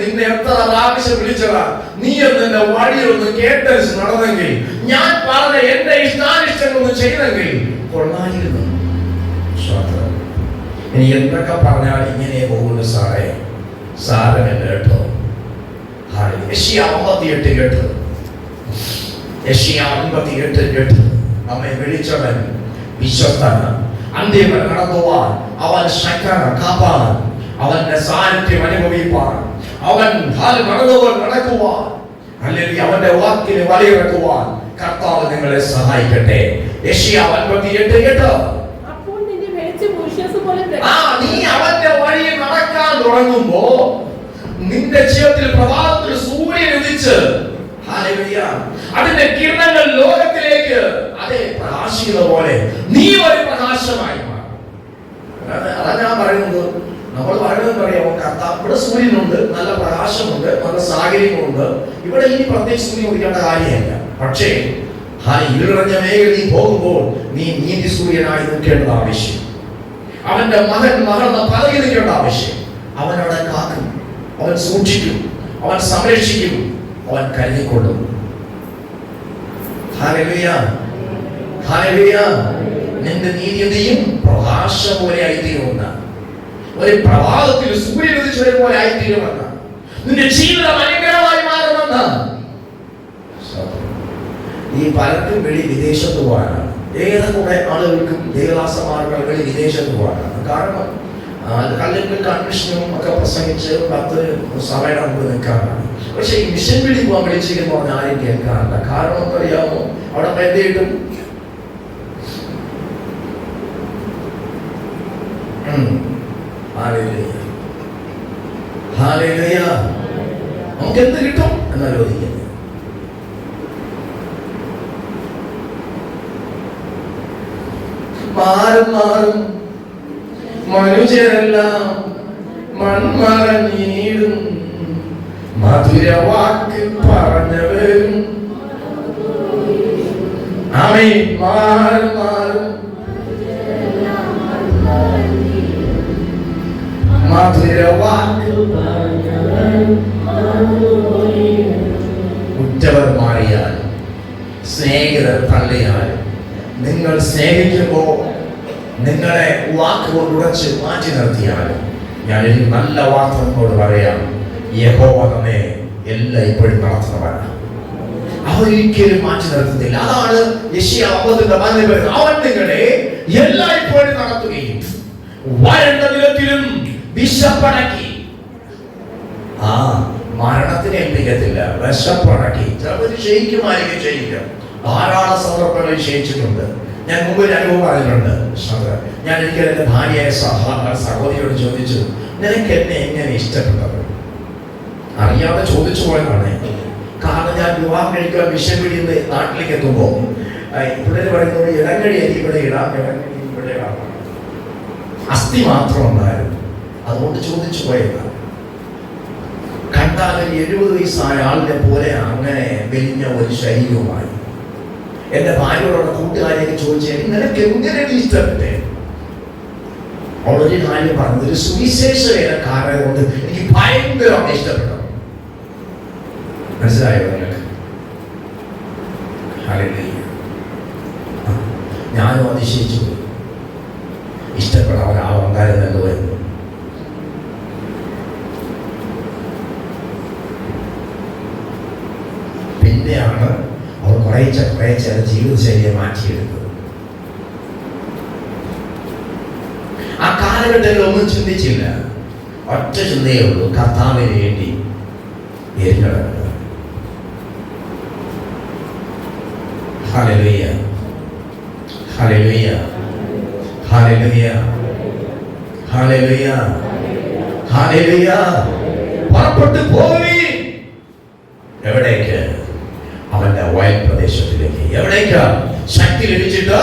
നിന്നെ എത്ര പ്രാവശ്യം വിളിച്ചതാ, നീ എന്നെ വഴിയൊന്ന് കേട്ടരിച്ച് നടന്നെങ്കിൽ, ഞാൻ പറഞ്ഞ എന്റെ ഇഷ്ടാനിഷ്ടങ്ങളൊന്ന് ചെയ്തെങ്കിൽ കൊള്ളായിരുന്നു. ഇനി എന്തൊക്കെ പറഞ്ഞാൽ ഇങ്ങനെ പോകുന്നു സാറേ, സാരമില്ല കേട്ടോ. യെശയ്യാവ് 58 കേട്ടു, യെശയ്യാവ് 58 കേട്ടു. നമ്മെ വിളിച്ചവൻ വിശ്വസ്തന, അന്ത്യം നടത്തുവാൻ അവൻ ശക്തന, കാപ്പാൻ അവന്റെ സാന്നിധ്യം അനുഭവിപ്പാൻ, അവൻ നടക്കുവാൻ, അല്ലെങ്കിൽ അവന്റെ വാക്കിന് വലയിറക്കുവാൻ കർത്താവ് നിങ്ങളെ സഹായിക്കട്ടെ. യെശയ്യാവ് 58 കേട്ടു. നീ അവന്റെ വഴിയിൽ നടക്കാൻ തുടങ്ങുമ്പോ നിന്റെ ജീവിതത്തിൽ പ്രഭാതത്തിൽ സൂര്യൻ ഉദിച്ച് അതിന്റെ കിരണങ്ങൾ ലോകത്തിലേക്ക് അതേ പ്രകാശിക്കുന്ന പോലെ നീ ഒരു പ്രകാശമായി മാറും. അതാ ഞാൻ പറയുന്നത്. നമ്മൾ പറയുന്നത് പറയാമോ, കർത്താവ് ഇവിടെ സൂര്യനുണ്ട്, നല്ല പ്രകാശമുണ്ട്, നല്ല സാഹചര്യങ്ങളുണ്ട്. ഇവിടെ ഇനി പ്രത്യേകിച്ച് സൂര്യൻ ഉദിക്കേണ്ട കാര്യമില്ല. പക്ഷേ ഇരുളഞ്ഞ മേഖല നീ പോകുമ്പോൾ നീ നീതി സൂര്യനായി നിൽക്കേണ്ടത് ആവശ്യം. അവന്റെ മകളുടെ പദവി നിൽക്കേണ്ട ആവശ്യം. അവൻ അവിടെ കാക്കും, അവൻ സൂക്ഷിക്കും, അവൻ സംരക്ഷിക്കും, അവൻ കരുതിക്കൊള്ളും. Hallelujah, hallelujah. നിന്റെ നീതിയും പ്രകാശം പോലെ ആയിത്തീരുമെന്ന, ഒരു പ്രഭാതത്തിൽ സൂര്യൻ ഉദിച്ചത് പോലെ ആയിത്തീരുമെന്ന, നിന്റെ ജീവിതം അനുഗ്രഹമായി മാറുമെന്ന. ഈ പലർക്കും വെളി വിദേശത്ത് പോകാനാണ്. ഏറെ ആളുകൾക്കും ദേവദാസന്മാർക്കും വിദേശത്ത് പോകാനാണ്. കാരണം അല്ലെങ്കിൽ കൺവെൻഷനും ഒക്കെ പ്രസംഗിച്ച് 10 സഭയുടെ മുമ്പ് നിൽക്കാനാണ്. പക്ഷെ ഈ മിഷൻ വിളി പോകാൻ വിളിച്ചിരിക്കുന്നു പറഞ്ഞാൽ ആരും കേൾക്കാറില്ല. കാരണം അറിയാമോ, അവിടെ എന്ത് കിട്ടും? ഹല്ലേലൂയ. നമുക്ക് എന്ത് കിട്ടും എന്നാലോചിക്കുന്നത്. മാറും മാറും മനുഷ്യരെല്ലാം മൺമറഞ്ഞിടും, മധുരവാക്ക് പറഞ്ഞവരും ആമേൻ. മാറും മാറും മധുരവാക്ക് ഉറ്റവർ മാറിയാൽ, സ്നേഹിതർ തള്ളിയാൽ, നിങ്ങൾ സ്നേഹിക്കുമ്പോൾ നിങ്ങളെ വാക്കുകൊണ്ട് ഉടച്ച് മാറ്റി നിർത്തിയാൽ, ഞാനൊരു നല്ല വാർത്ത നിങ്ങളോട് പറയാം. യഹോവ നമ്മെ എല്ലാം ഇപ്പോഴും നടത്തുന്നവനാണ്. അവരൊരിക്കലും മാറ്റി നിർത്തുന്നില്ല. അതാണ് യെശയ്യാ 50:14 പറയുന്നത്. അവൻ നിങ്ങളെ എല്ലായ്പ്പോഴും നടത്തുകയും വരണ്ട നിലത്തിലും വിശപ്പടക്കി. മരണത്തിനെ ഏൽപ്പിക്കത്തില്ല, വിശപ്പടക്കി. ചിലപ്പോൾ ക്ഷയിക്കുമായിരിക്കും, ക്ഷയിക്കും. ധാരാളം സന്ദർഭങ്ങളിൽ ക്ഷയിച്ചിട്ടുണ്ട്. ഞാൻ മുമ്പ് ഒരു അനുഭവം പറഞ്ഞിട്ടുണ്ട്. ഞാൻ ഒരിക്കൽ എൻ്റെ ഭാര്യയായ സഹോദരിയോട് ചോദിച്ചു, നിനക്ക് എന്നെ എങ്ങനെ ഇഷ്ടപ്പെട്ടത്? അറിയാതെ ചോദിച്ചു പോയതാണ്. കാരണം ഞാൻ വിവാഹം കഴിക്കാൻ വിഷമിടിയുന്ന നാട്ടിലേക്ക് എത്തുമ്പോൾ പിള്ളേര് പറയുന്നത് ഇടങ്ങഴി അരി ഇവിടെ ഇടാം, ഇടങ്ങഴി ഇവിടെ ഇടാം. അസ്ഥി മാത്രം ഉണ്ടായിരുന്നു. അതുകൊണ്ട് ചോദിച്ചു പോയതാണ്. കണ്ടാൽ 70 വയസ്സായ ആളിനെ പോലെ അങ്ങനെ മെലിഞ്ഞ ഒരു ശരീരവുമായി എന്റെ ഭാര്യയോടുള്ള കൂട്ടുകാരെയൊക്കെ ചോദിച്ചു, നിനക്ക് എങ്ങനെ ഇഷ്ടപ്പെട്ടെ? അവളൊരു കാര്യം പറഞ്ഞത്, ഒരു സുവിശേഷ വേലക്കാരെ കൊണ്ട് എനിക്ക് ഭയങ്കരമായി ഇഷ്ടപ്പെട്ടു. മനസ്സിലായോ നിങ്ങൾക്ക്? ഞാനും അതിശയിച്ചു പോയി. ഇഷ്ടപ്പെടാവുന്നതായിരുന്നു എന്ന്. പിന്നെയാണ് അവർ കുറേശ്ശെ ജീവിതശൈലിയെ മാറ്റിയെടുത്തത്. ആ കാലഘട്ടത്തിൽ ഒന്നും ചിന്തിച്ചില്ല. ഒറ്റ ചിന്തയേ ഉള്ളൂ, കർത്താവിന് വേണ്ടി എരിഞ്ഞടക്കുക. ഹല്ലേലൂയ, ഹല്ലേലൂയ, ഹല്ലേലൂയ, ഹല്ലേലൂയ, ഹല്ലേലൂയ. പുറപ്പെട്ടു പോയി. എവിടേക്ക്? അവന്റെ വയൽ പ്രദേശത്തിലേക്ക്. എവിടേക്ക്? ശക്തി ലഭിച്ചിട്ട്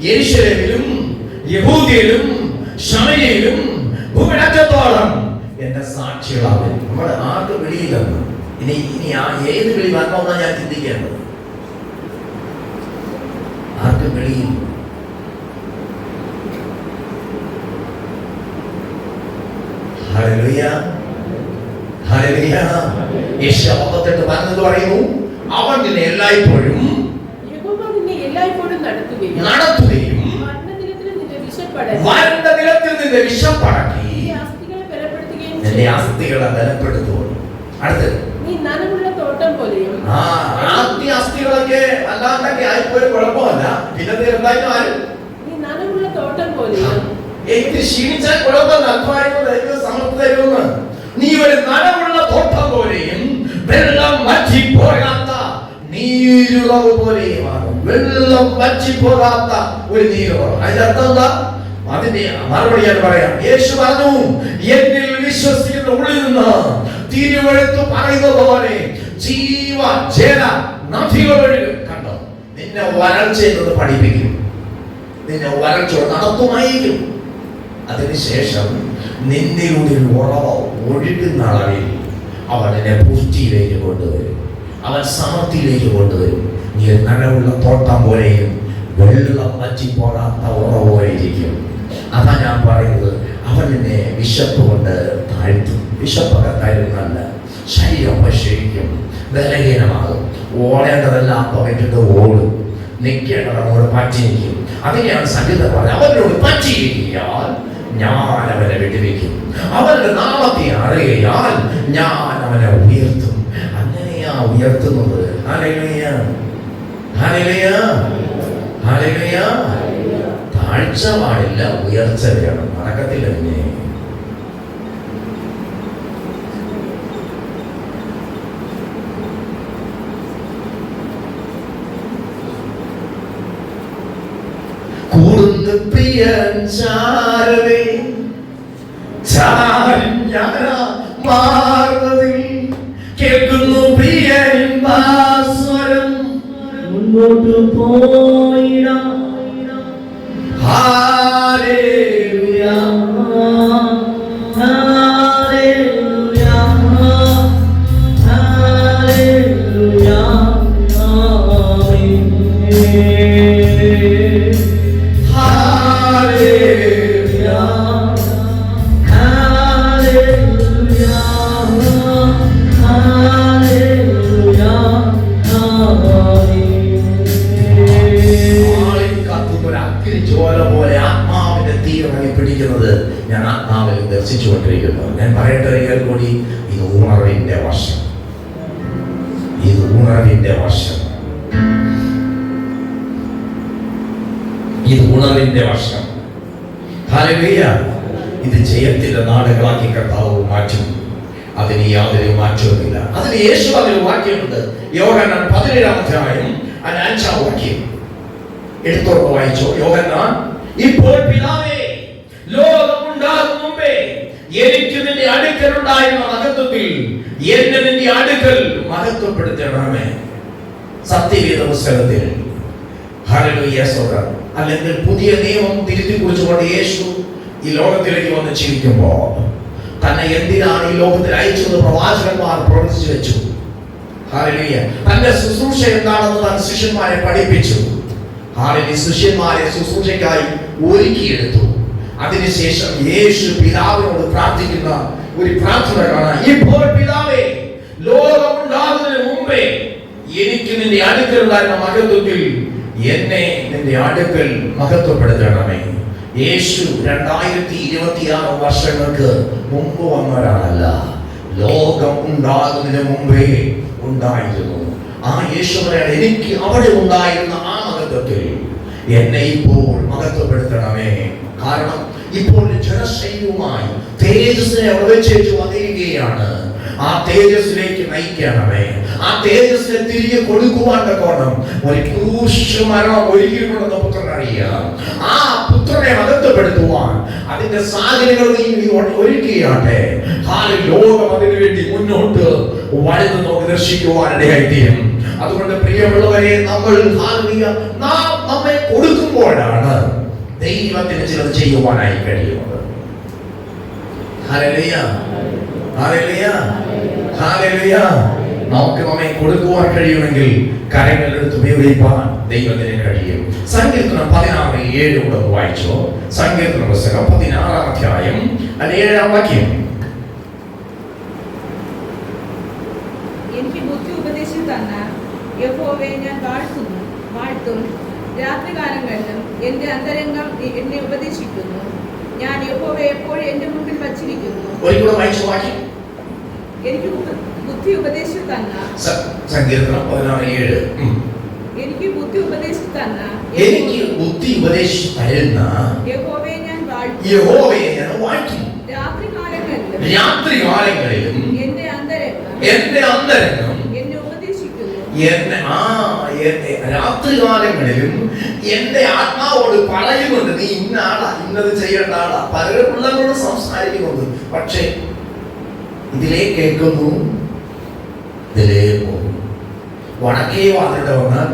യെരൂശലേമിലും യഹൂദയിലും ശമര്യയിലും ഭൂമിടത്തോളം എന്റെ സാക്ഷികളാവും. നമ്മൾ ആർക്ക് വെളിയില്ലെന്ന് ഇനി ഏത് വെളി വരണമെന്നാണ് ഞാൻ ചിന്തിക്കേണ്ടത്. ആർക്ക് വെളിയിൽ? Hallelujah, hallelujah. യെശയ്യാ 58 പറഞ്ഞത് പറയുന്നു, അവൻ നിന്നെ എല്ലായ്പ്പോഴും നടത്തുകയും വരണ്ട നിലത്തിൽ നിന്റെ വിശപ്പടക്കി നിന്റെ അസ്ഥികളെ ബലപ്പെടുത്തും. അടുത്തത്, അസ്ഥികളൊക്കെ അല്ലാണ്ടൊക്കെ ആയിപ്പോയി കുഴപ്പമല്ല. പിന്നെ എന്തായാലും ആരും എനിക്ക് ക്ഷീണിച്ചാൽ കുഴപ്പമില്ല, അധ്വാനിക്കുന്ന സമർത്ഥ തരുമെന്ന്. നീ ഒരു നനവുള്ള തോട്ടം പോലെയും വെള്ളം വറ്റിപ്പോകാത്ത നീരുറവ് പോലെയുമാണ്. വെള്ളം വറ്റിപ്പോകാത്ത ഒരു നീരുറവ്. അതിന്റെ അർത്ഥം എന്താ? അതിന്റെ മറുപടി ഞാൻ പറയാം. യേശു പറഞ്ഞു, എന്നിൽ വിശ്വസിക്കുന്ന ഉള്ളിൽ നിന്ന് തിരുവെഴുത്ത് പറയുന്നത് പോലെ ജീവജല നദികൾ ഒഴുകും. കണ്ടോ? നിന്നെ വരൾച്ചയെന്നത് പഠിപ്പിക്കും, നിന്നെ വരൾച്ച നടത്തുമായിരിക്കും. അതിനുശേഷം നിന്നിലൂടെ ഉറവ ഒഴുകുന്ന അളവിൽ അവൻ എന്നെ പുഷ്ടിയിലേക്ക് കൊണ്ടുവരും, അവൻ സമൃദ്ധിയിലേക്ക് കൊണ്ടുവരും. നീ നനവുള്ള തോട്ടം പോലെയും വെള്ളം വറ്റിപ്പോടാത്ത ഉറവ പോലെയിരിക്കും. അതാ ഞാൻ പറയുന്നത്. അവൻ എന്നെ വിശപ്പ് കൊണ്ട് താഴ്ത്തും. വിശപ്പൊക്കെ താഴ്ന്നല്ല, ശരീരം ക്ഷയിക്കും, ബലഹീനമാകും. ഓടേണ്ടതെല്ലാം അപ്പം ഇട്ടിട്ട് ഓടും, നിൽക്കേണ്ടത് അങ്ങോട്ട് പറ്റി നിൽക്കും. അതിനെയാണ് സംഗീതം പറഞ്ഞത്, അവനോട് പറ്റിയിരിക്കാൻ ഞാൻ അവനെ വിട്ടുവെക്കും, അവന്റെ നാമത്തെ അറിയാൽ ഞാൻ അവനെ ഉയർത്തും. അങ്ങനെയാ ഉയർത്തുന്നത്. ഹല്ലേലൂയ, ഹല്ലേലൂയ, ഹല്ലേലൂയ. താഴ്ച പാടില്ല, ഉയർച്ച വേണം. നടക്കത്തില്ല. പിന്നെ കൂടുന്ന പ്രിയൻ ചാരവേ ചാരും ഞാനാ മുൻപോട്ടു പോയിടാം. ഹല്ലേലൂയ ഹല്ലേലൂയ ഹല്ലേലൂയ ആമേൻ. ഹല്ലേലൂയ ഹല്ലേലൂയ ഹല്ലേലൂയ ആമേൻ. കത്തുന്ന അഗ്നി ജ്വാല പോലെ ആത്മാവിന്റെ തീരമായി പിടിക്കുന്നത് ഞാൻ ആത്മാവിൽ ദർശിച്ചുകൊണ്ടിരിക്കുന്നു. ഞാൻ പറയട്ടെ ഒരിക്കൽ കൂടി, ഇത് ഉണർവിന്റെ വർഷം, ഇത് ഉണർവിന്റെ വർഷം, ഇത് ഉണർവിന്റെ വർഷം. ഹല്ലേലൂയ. ഇത് ജയത്തിന്റെ നാടുകളാക്കി കർത്താവ് മാറ്റും. അതിന് യാതൊരു മാറ്റവുമില്ല. അതിന് യേശു അതിൽ വാക്യമുണ്ട്. യോഹന്നാൻ 17-ാം അധ്യായം 5-ാം വാക്യം എടുത്തോട്ട് വായിച്ചോ. യോഹന്നാൻ, ഇപ്പോൾ പിതാവേ, ലോകമുണ്ടാകും മുമ്പേ എനിക്ക് നിന്റെ അടുക്കൽ ഉണ്ടായിരുന്ന മഹത്വത്തിൽ എന്നെ നിന്റെ അടുക്കൽ മഹത്വപ്പെടുത്തണമേ. സത്യവേദ പുസ്തകത്തിൽ ഹല്ലേലൂയ സ്തോത്രം. അല്ലെങ്കിൽ പുതിയ നിയമം തിരുത്തി കുറിച്ചുകൊണ്ട് യേശു ഈ ലോകത്തിലേക്ക് വന്ന് ജീവിക്കുമ്പോൾ തന്നെ എന്തിനാണ് ഈ ലോകത്തിൽ അയച്ചത് പ്രവാചകന്മാർ പ്രവചിച്ചു വെച്ചു. ഹല്ലേലൂയ. തന്റെ ശുശ്രൂഷ എന്താണെന്ന് താൻ ശിഷ്യന്മാരെ പഠിപ്പിച്ചു. ഹല്ലേലൂയ. ശിഷ്യന്മാരെ ശുശ്രൂഷയ്ക്കായി ഒരുക്കിയെടുത്തു. അതിനുശേഷം യേശു പിതാവിനോട് പ്രാർത്ഥിക്കുന്ന ഒരു പ്രാർത്ഥന കാണാം. ഇപ്പോൾ പിതാവേ, ലോകമുണ്ടാകുന്നതിന് മുമ്പേ എനിക്ക് നിന്റെ അടുക്കൽ ഉണ്ടായിരുന്ന മഹത്വത്തിൽ എന്നെ നിന്റെ അടുക്കൽ മഹത്വപ്പെടുത്തണമേ. യേശു 2026 വർഷങ്ങൾക്ക് മുമ്പ് വന്ന ഒരാളല്ല. ലോകം ഉണ്ടാകുന്നതിന് മുമ്പേ ഉണ്ടായിരുന്നു. ആ യേശു പറയാണ്, എനിക്ക് അവിടെ ഉണ്ടായിരുന്ന ആ മഹത്വത്തിൽ എന്നെ ഇപ്പോൾ മഹത്വപ്പെടുത്തണമേ. കാരണം ഇപ്പോൾ ജനശൈലിയുമായി തേജസ്സിനെ അവിടെ വെച്ചേച്ചു വന്നിരിക്കുകയാണ്. ആ തേജസ്സിലേക്ക് നയിക്കണമേ. ആ തേജസ്സിനെ തിരികെ കൊടുക്കുവാൻ തക്കോണം ഒരു ക്രൂശ് മരണം ഒരുക്കിയിട്ടുണ്ടെന്ന് പുത്രൻ അറിയാം. ആ പുത്രനെ മഹത്വപ്പെടുത്തുവാൻ അതിന്റെ സാഹചര്യങ്ങൾ ഒരുക്കുകയാട്ടെ. ലോകം അതിനു വേണ്ടി മുന്നോട്ട് വഴുത് നോക്കി ദർശിക്കുവാൻ ഇടയായിത്തീരും. അതുകൊണ്ട് പ്രിയമുള്ളവരെ, നാം നമ്മെ കൊടുക്കുമ്പോഴാണ് ദൈവത്തിന് ചിലത് ചെയ്യുവാനായി കഴിയുന്നത്. ഹല്ലേലൂയ ഹല്ലേലൂയ ഹല്ലേലൂയ. നമുക്ക് നമ്മെ കൊടുക്കുവാൻ കഴിയുമെങ്കിൽ കരങ്ങളെടുത്ത് ഉപയോഗിക്കാൻ ദൈവത്തിന് കഴിയും. സങ്കീർത്തനം 16:7 കൂടെ വായിച്ചോ. സങ്കീർത്തന പുസ്തകം 16-ാം അധ്യായം 7-ാം വാക്യം. എനിക്ക് ബുദ്ധി ഉപദേശിച്ചു തന്ന യഹോവയെ ഞാൻ വാഴ്ത്തും. രാത്രികാലങ്ങളിലും എന്റെ അന്തരംഗം എന്നെ ഉപദേശിക്കുന്നു. ഞാൻ യഹോവയെ എപ്പോഴും എന്റെ മുമ്പിൽ വച്ചിരിക്കുന്നു. എനിക്ക് ബുദ്ധി ഉപദേശിച്ചു തന്ന സങ്കീർത്തനം 16:7. എനിക്ക് ബുദ്ധി ഉപദേശിച്ചു തന്ന യഹോവയെ ഞാൻ വാഴ്ത്തും. രാത്രികാലങ്ങളിലും എന്റെ അന്തരംഗം എന്നെ ഉപദേശിക്കുന്നു. രാത്രികാലങ്ങളിലും എന്റെ ആത്മാവോട് പറയുന്നുണ്ട്, നീ ഇന്ന ആളാ, ഇന്നത് ചെയ്യേണ്ട ആളാ. പലരും പിള്ളേരോട് സംസാരിക്കുന്നുണ്ട്. പക്ഷേ ഇതിലേ കേൾക്കുന്നു, ഇതിലേ പോകും. വടക്കേ വാതിലൂടെ വന്നാൽ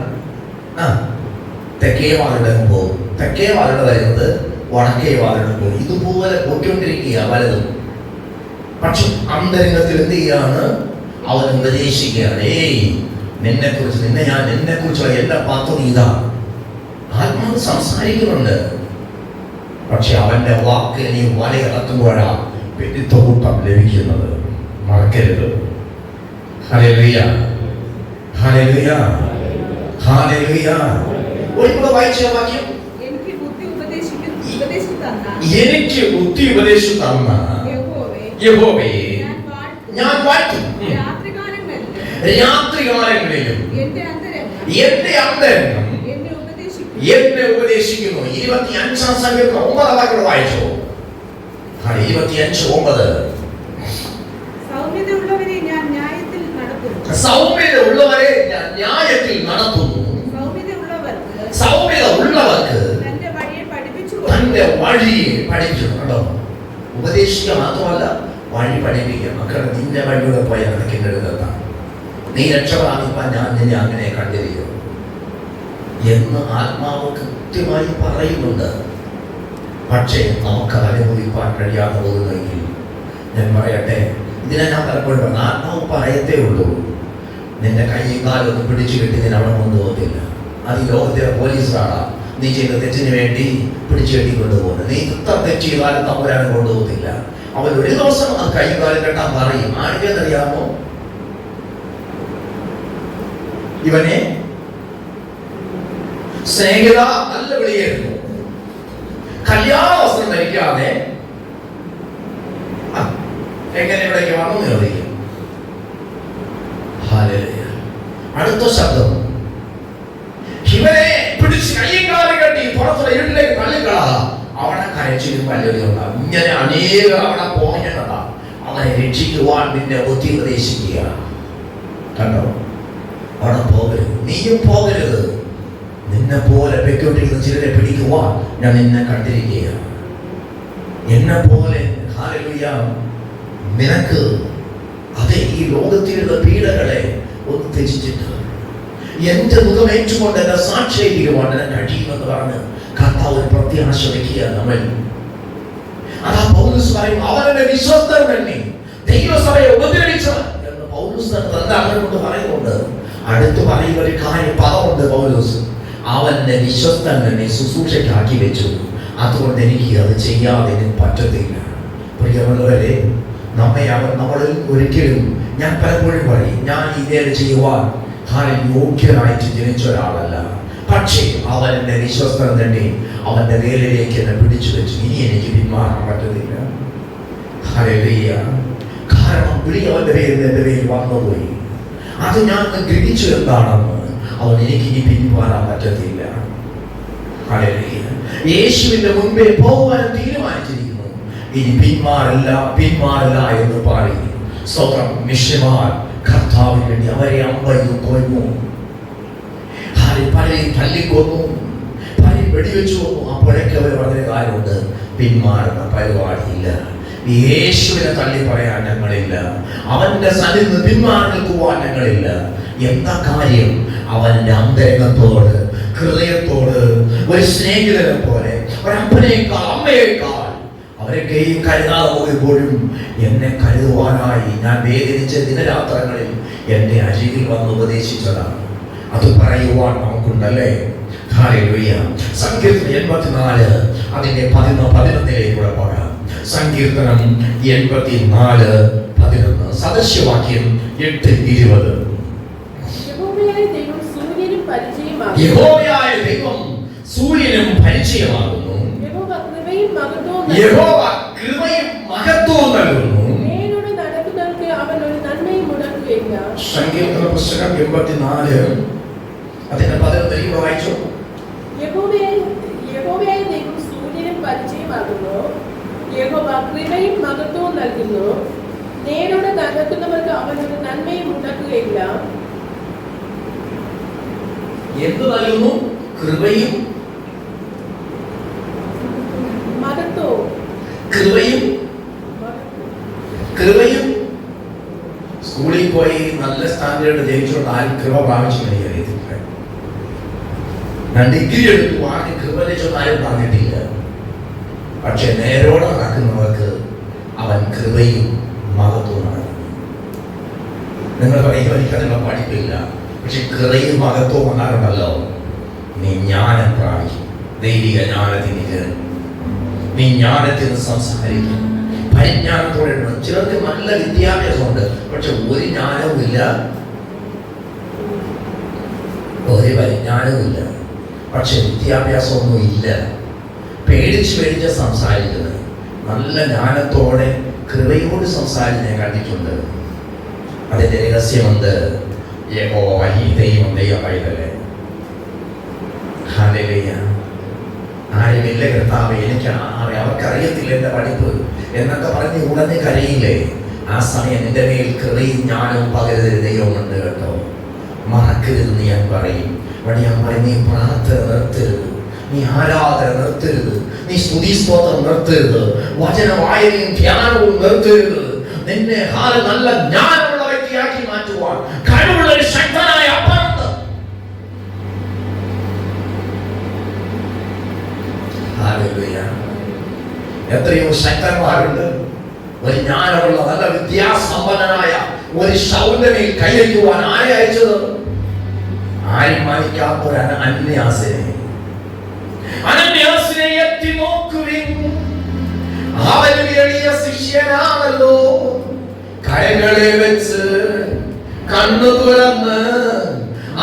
തെക്കേ വാതിലൂടെ പോകും. തെക്കേ വാതിലൂടെ വരുന്നത് വടക്കേ വാതിലൂടെ പോകും. ഇതുപോലെ പോയിക്കൊണ്ടിരിക്കുക പലതും. പക്ഷെ അന്തരംഗത്തിൽ എന്ത് ചെയ്യാണ്? അവൻ ഉപദേശിക്കുകയാണ്. നിന്നെ കുറിച്ചുള്ള എല്ലാ പദ്ധതി ഇതാ. ആത്മാവ് സംസാരിക്കുന്നുണ്ട്. പക്ഷെ അവന്റെ വാക്ക് നീ വലയിറക്കുമ്പോഴാ പെരുത്തോട്ടം ലഭിക്കുന്നത്. മറക്കരുത്. ഹല്ലേലൂയ ഹല്ലേലൂയ ഹല്ലേലൂയ. ഒരിക്കലും വായിച്ച വാക്യം, എനിക്ക് ബുദ്ധി ഉപദേശിച്ചു തന്ന യഹോവയെ ഞാൻ വാഴ്ത്തും. രാത്രികാലങ്ങളിലും എന്റെ അന്തരംഗം എന്നെ ഉപദേശിക്കുന്നു. 25-ാം സങ്കീർത്തനം 9-ാം വാക്യം വായിച്ചോ. 25:9. സൗമ്യതയുള്ളവരെ ഞാൻ ന്യായത്തിൽ നടത്തുന്നു. സൗമ്യത ഉള്ളവർക്ക് തന്റെ വഴിയെ പഠിപ്പിച്ചു. കേട്ടോ, ഉപദേശിക്കുക മാത്രമല്ല, വഴി പഠിപ്പിക്കുക. മക്കളെ, നിന്റെ വഴിയുടെ പോയാൽ നിനക്ക് എഴുതാം. നീ രക്ഷപ്പെടാതിപ്പാൻ ഞാൻ നിന്നെ അങ്ങനെ കണ്ടിരിക്കുന്നു. എന്ന് ആത്മാവ് കൃത്യമായി പറയുന്നുണ്ട്. പക്ഷേ നമുക്ക് അനുഭവിക്കാൻ കഴിയാതെ പോകുന്നെങ്കിൽ ഞാൻ പറയട്ടെ, ഇതിനെ ഞാൻ പലപ്പോഴും പറഞ്ഞു, ആത്മാവ് പറയത്തേ ഉള്ളൂ. നിന്റെ കൈയും കാലൊന്നും പിടിച്ചു കെട്ടി നിന്നെ അവിടെ കൊണ്ടുപോകത്തില്ല. അത് ഈ ലോകത്തിലെ പോലീസുകാരാ നീ ചെയ്ത തെറ്റിന് വേണ്ടി പിടിച്ചു കെട്ടി കൊണ്ടുപോകുന്നത്. നീ ഇത്ര തെറ്റ് ചെയ്താലും തമ്പുരാനെ കൊണ്ടുപോകത്തില്ല. അവൻ ഒരു ദിവസം ആ കൈ കാലം കെട്ടാൻ പറയും. ആർക്കെന്നറിയാമോ? ഇവനെ സ്നേഹിത നല്ല വിളിയായിരുന്നു. കല്യാണ വസ്ത്രം ധരിക്കാതെ എങ്ങനെ ഇവിടേക്ക് വന്നു ചോദിക്കും. അടുത്ത ശബ്ദം, ഇവനെ പിടിച്ച് കയ്യും കാലം കെട്ടി പുറത്തുള്ള ഇരുട്ടിലേക്ക് തള്ളിക്കളാ. അവിടെ കരച്ചിലും പല്ലവിയും ഉണ്ടാകും. ഇങ്ങനെ അനേകം അവിടെ പോകേണ്ടതാ. അവനെ രക്ഷിക്കുവാൻ നിന്നെ ബുദ്ധി ഉപദേശിക്കുക. കണ്ടോ? അവിടെ പോകരുത്, നീയും പോകരുത്. നിന്നെ പോലെ പെക്കൊണ്ടിരിക്കുന്ന ചിലരെ പിടിക്കുവാൻ ഞാൻ നിന്നെ കണ്ടിരിക്കുക. എന്നെ പോലെ നിനക്ക് അതേ ഈ ലോകത്തിലുള്ള പീഡകളെ ഒന്ന് ത്യജിച്ചിട്ട് എന്റെ മുഖം ഏറ്റുകൊണ്ട് എന്നെ സാക്ഷിക്കുവാൻ എന്നെ കഴിയുമെന്ന് പറഞ്ഞ് കർത്താവ് ഒരു പ്രത്യാശ വയ്ക്കുക. നമ്മൾ അതാ പൗലോസ് പറയും, അവനെ വിശ്വസ്തൻ തന്നെ ദൈവസഭയെ ഉപദ്രവിച്ചവൻ എന്ന് പൗലോസ് തന്റെ അവനെ കൊണ്ട് പറയുന്നുണ്ട്. അടുത്ത് പറയുന്ന ഒരു കാര്യം പദമുണ്ട് പൗലോസ്, അവന്റെ വിശ്വസ്തൻ തന്നെ ശുശ്രൂഷയ്ക്കാക്കി വെച്ചു. അതുകൊണ്ട് എനിക്ക് അത് ചെയ്യാതെ പറ്റത്തില്ല. പ്രിയമുള്ളവരെ, നമ്മളിൽ ഒരിക്കലും, ഞാൻ പലപ്പോഴും പറയും, ഞാൻ ഇതേ ചെയ്യുവാൻ യോഗ്യനായിട്ട് ജനിച്ച ഒരാളല്ല. പക്ഷേ അവൻ എന്നെ വിശ്വസ്തൻ തന്നെ അവന്റെ വേലിലേക്ക് എന്നെ പിടിച്ചു വെച്ചു. ഇനി എനിക്ക് പിന്മാറാൻ പറ്റത്തില്ല. കാരണം വിളി അവന്റെ പേരിൽ എന്റെ പേരിൽ വന്നുപോയി. അത് ഞാൻ ഗ്രഹിച്ചു എന്താണെന്ന് അവൻ എനിക്ക് ഇനി പിന്മാറാൻ പറ്റത്തില്ല. യേശുവിന്റെ മുൻപേ പോകാൻ തീരുമാനിച്ചിരിക്കുന്നു. ഇനി പിന്മാറില്ല എന്ന് പറയും. സ്വന്തം മിഷ്യന്മാർ കർത്താവിന് വേണ്ടി അവരെ അമ്പയ്യും കൊന്നു, പലരെയും തല്ലിക്കൊന്നു, പലരെയും വെടിവെച്ചു കൊന്നു. അപ്പോഴേക്ക് അവർ പറഞ്ഞ കാര്യമുണ്ട്, പിന്മാറുന്ന പരിപാടിയില്ല. യേശുവിനെ തള്ളി പറയാൻ ഞങ്ങളില്ല, അവന്റെ സന്നിധിയിൽ പിന്മാറി നിൽക്കുവാൻ ഞങ്ങളില്ല. എന്താ കാര്യം? അവന്റെ അന്തരംഗത്തോട്, ഹൃദയത്തോട്, ഒരു സ്നേഹിതനെ പോലെ, ഒരപ്പനേക്കാൾ അമ്മയേക്കാൾ അവരൊക്കെയും കരുതാതെ പോയപ്പോഴും എന്നെ കരുതുവാനായി ഞാൻ വേദനിച്ച ദിനരാത്രങ്ങളിൽ എന്റെ അരികിൽ വന്ന് ഉപദേശിച്ചതാണ്. അത് പറയുവാൻ നമുക്കുണ്ടല്ലേ? സങ്കീർത്തനം 84 അതിന്റെ 11 പോകാം. സങ്കീർത്തനം 84:11 സദൃശ്യവാക്യം 8:20. യഹോവയായ ദൈവം സൂര്യനും പരിചയമാകുന്നു. യഹോവ കൃപയും മഹത്വവും നൽകുന്നു. സങ്കീർത്തന പുസ്തകം 84 അതിന്റെ 11 വായിച്ചു. യഹോവയായ ദൈവം സൂര്യനും പരിചയമാകുന്നു. യഹോവ കൃപയും മഹത്വവും നൽകുന്നു. നേരോടെ നടക്കുന്നവർക്ക് അവൻ ഒരു നന്മയും മുടക്കുകയില്ല. എന്ത് നൽകുന്നു? കൃപയും മഹത്വവും. കൃപയും സ്കൂളിൽ പോയി നല്ല സ്റ്റാൻഡേർഡ് ജയിച്ചുകൊണ്ട് ആരും കൃപ പ്രാപിച്ചില്ല. ഞാൻ ഡിഗ്രി എടുത്തു, ആരും കൃപ ലഭിച്ചൊന്നും ആരും പറഞ്ഞിട്ടില്ല. പക്ഷെ നേരോടെ നടക്കുന്നവർക്ക് അവൻ കൃപയും മഹത്വവും നടക്കുന്നു. നിങ്ങൾ പറയും എനിക്കതിനുള്ള പഠിപ്പില്ല, പക്ഷെ കൃപയും മഹത്വവും വന്നാലുണ്ടല്ലോ നീ ജ്ഞാനം പ്രാപിക്കും. ദൈവിക ജ്ഞാനത്തിന് നീ ജ്ഞാനത്തിന് സംസാരിക്കും. പരിജ്ഞാനത്തോടെ. ചിലർക്ക് നല്ല വിദ്യാഭ്യാസമുണ്ട്, പക്ഷെ ഒരു ജ്ഞാനവും ഇല്ല, ഒരു പരിജ്ഞാനവും ഇല്ല, പക്ഷെ വിദ്യാഭ്യാസമൊന്നും ഇല്ല. പേടിച്ച് സംസാരിക്കുന്നത്. നല്ല ജ്ഞാനത്തോടെ കൃപയോട് സംസാരിച്ച് കണ്ടിട്ടുണ്ട്. അതിന്റെ രഹസ്യമുണ്ട്. ആരുമില്ല കർത്താവേ, എനിക്ക് അവർക്കറിയത്തില്ല എന്റെ പഠിപ്പ് എന്നൊക്കെ പറഞ്ഞ് ഉടനെ കരയില്ലേ? ആ സമയം നിന്റെ മേൽ കൃപയും ജ്ഞാനവും പകരുന്നൊരു ദൈവമുണ്ട് കേട്ടോ. മറക്കരുതെന്ന് ഞാൻ പറയും. അവിടെ ഞാൻ പറയും, നീ പ്രാർത്ഥന നിർത്തരുത്, നീ ആരാധന നിർത്തരുത്, നീ സ്തുതി സ്തോത്രം നിർത്തരുത്, വചന വായനയും ധ്യാനവും നിർത്തരുത്. നിന്നെ നല്ല ജ്ഞാനമുള്ള വ്യക്തിയാക്കി മാറ്റുവാൻ കഴിവുള്ള ഒരു ശക്തനായ അപ്പനുണ്ട്. എത്രയോ ശക്തന്മാരുണ്ട്. ഒരു ജ്ഞാനമുള്ള നല്ല വിദ്യാസമ്പന്നനായ ഒരു ശൗന്ദര്യ കൈവയ്ക്കുവാൻ ആരെ അയച്ചത്? ആരും മാനിക്കാത്ത ഒരു അനന്യാസിനെ എത്തി നോക്കുവിൻ. അവൻ എളിയ ശിഷ്യനാണല്ലോ. കരങ്ങളെ വെച്ച് കണ്ണു തുറന്ന്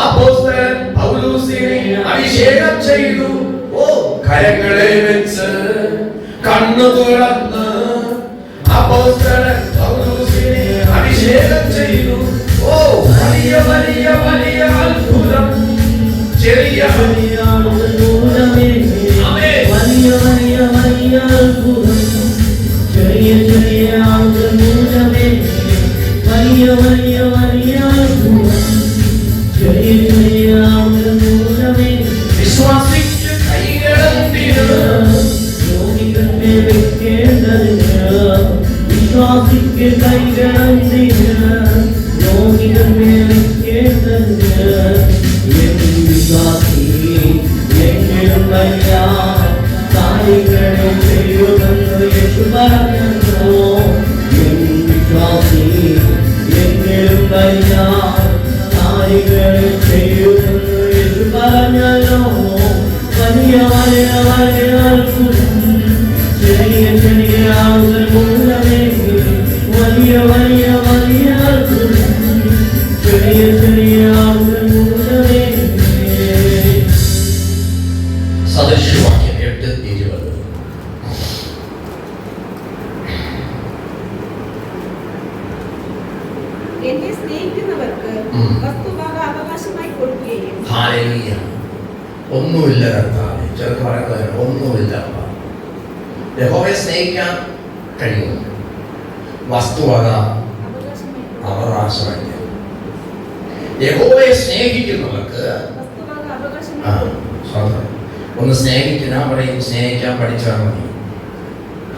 അപ്പോസ്തലൻ പൗലോസിനെ അഭിഷേകം ചെയ്തു. കരങ്ങളെ വെച്ച് കണ്ണു തുറന്ന് അപ്പോസ്തലൻ പൗലോസിനെ അഭിഷേകം ചെയ്തു. വലിയ വലിയ വലിയ അത്ഭുതം. ചെറിയ വലിയ അത്ഭുതമേ, വലിയ വലിയ വലിയ അത്ഭുതം. ചെറിയ ചെറിയ അത്ഭുതമേ, വലിയ വലിയ വലിയ അത്ഭുതം. ചെറിയ ചെറിയ അത്ഭുതമേ. വിശ്വാസിക്ക് കൈകളെന്തിന്? രോഗികളെ വെക്കേണ്ടതിന്. വിശ്വാസിക്ക് കൈകളെന്തിന്? രോഗികളെ വെക്കേണ്ടതിന്. വിശ്വാസി എങ്കിലും വയ്യ കാര്യങ്ങളെ ചെയ്യുമെന്ന് യേശു പറഞ്ഞല്ലോ. വിശ്വാസി എങ്കിലും വയ്യ കാര്യങ്ങളെ ചെയ്യുമെന്ന് യേശു പറഞ്ഞല്ലോ. വലിയ വലിയ വലിയ അത്ഭുതം. ചെറിയ ചെറിയ ആളുകൾ മൂലമേ വലിയ വലിയ വലിയ അത്ഭുതം. ചെറിയ ചെറിയ ആളുകൾ മൂലമേ. സദൃശവാക്യം 8:20. എന്നെ സ്നേഹിക്കുന്നവർക്ക് വസ്തുവക അവകാശമായി കൊടുക്കുകയും. ഹല്ലേലൂയ. ഒന്നുമില്ല കർത്താവേ. ചിലർക്ക് പറയുന്നത് ഒന്നുമില്ല. യഹോവയെ സ്നേഹിക്കാൻ കഴിയും. വസ്തുവക അവകാശമായി. യഹോവയെ സ്നേഹിക്കുന്നവർക്ക് വസ്തുവക അവകാശമായി ഒന്ന് സ്നേഹിക്കാൻ പറയും. സ്നേഹിക്കാൻ പഠിച്ചാൽ മതി.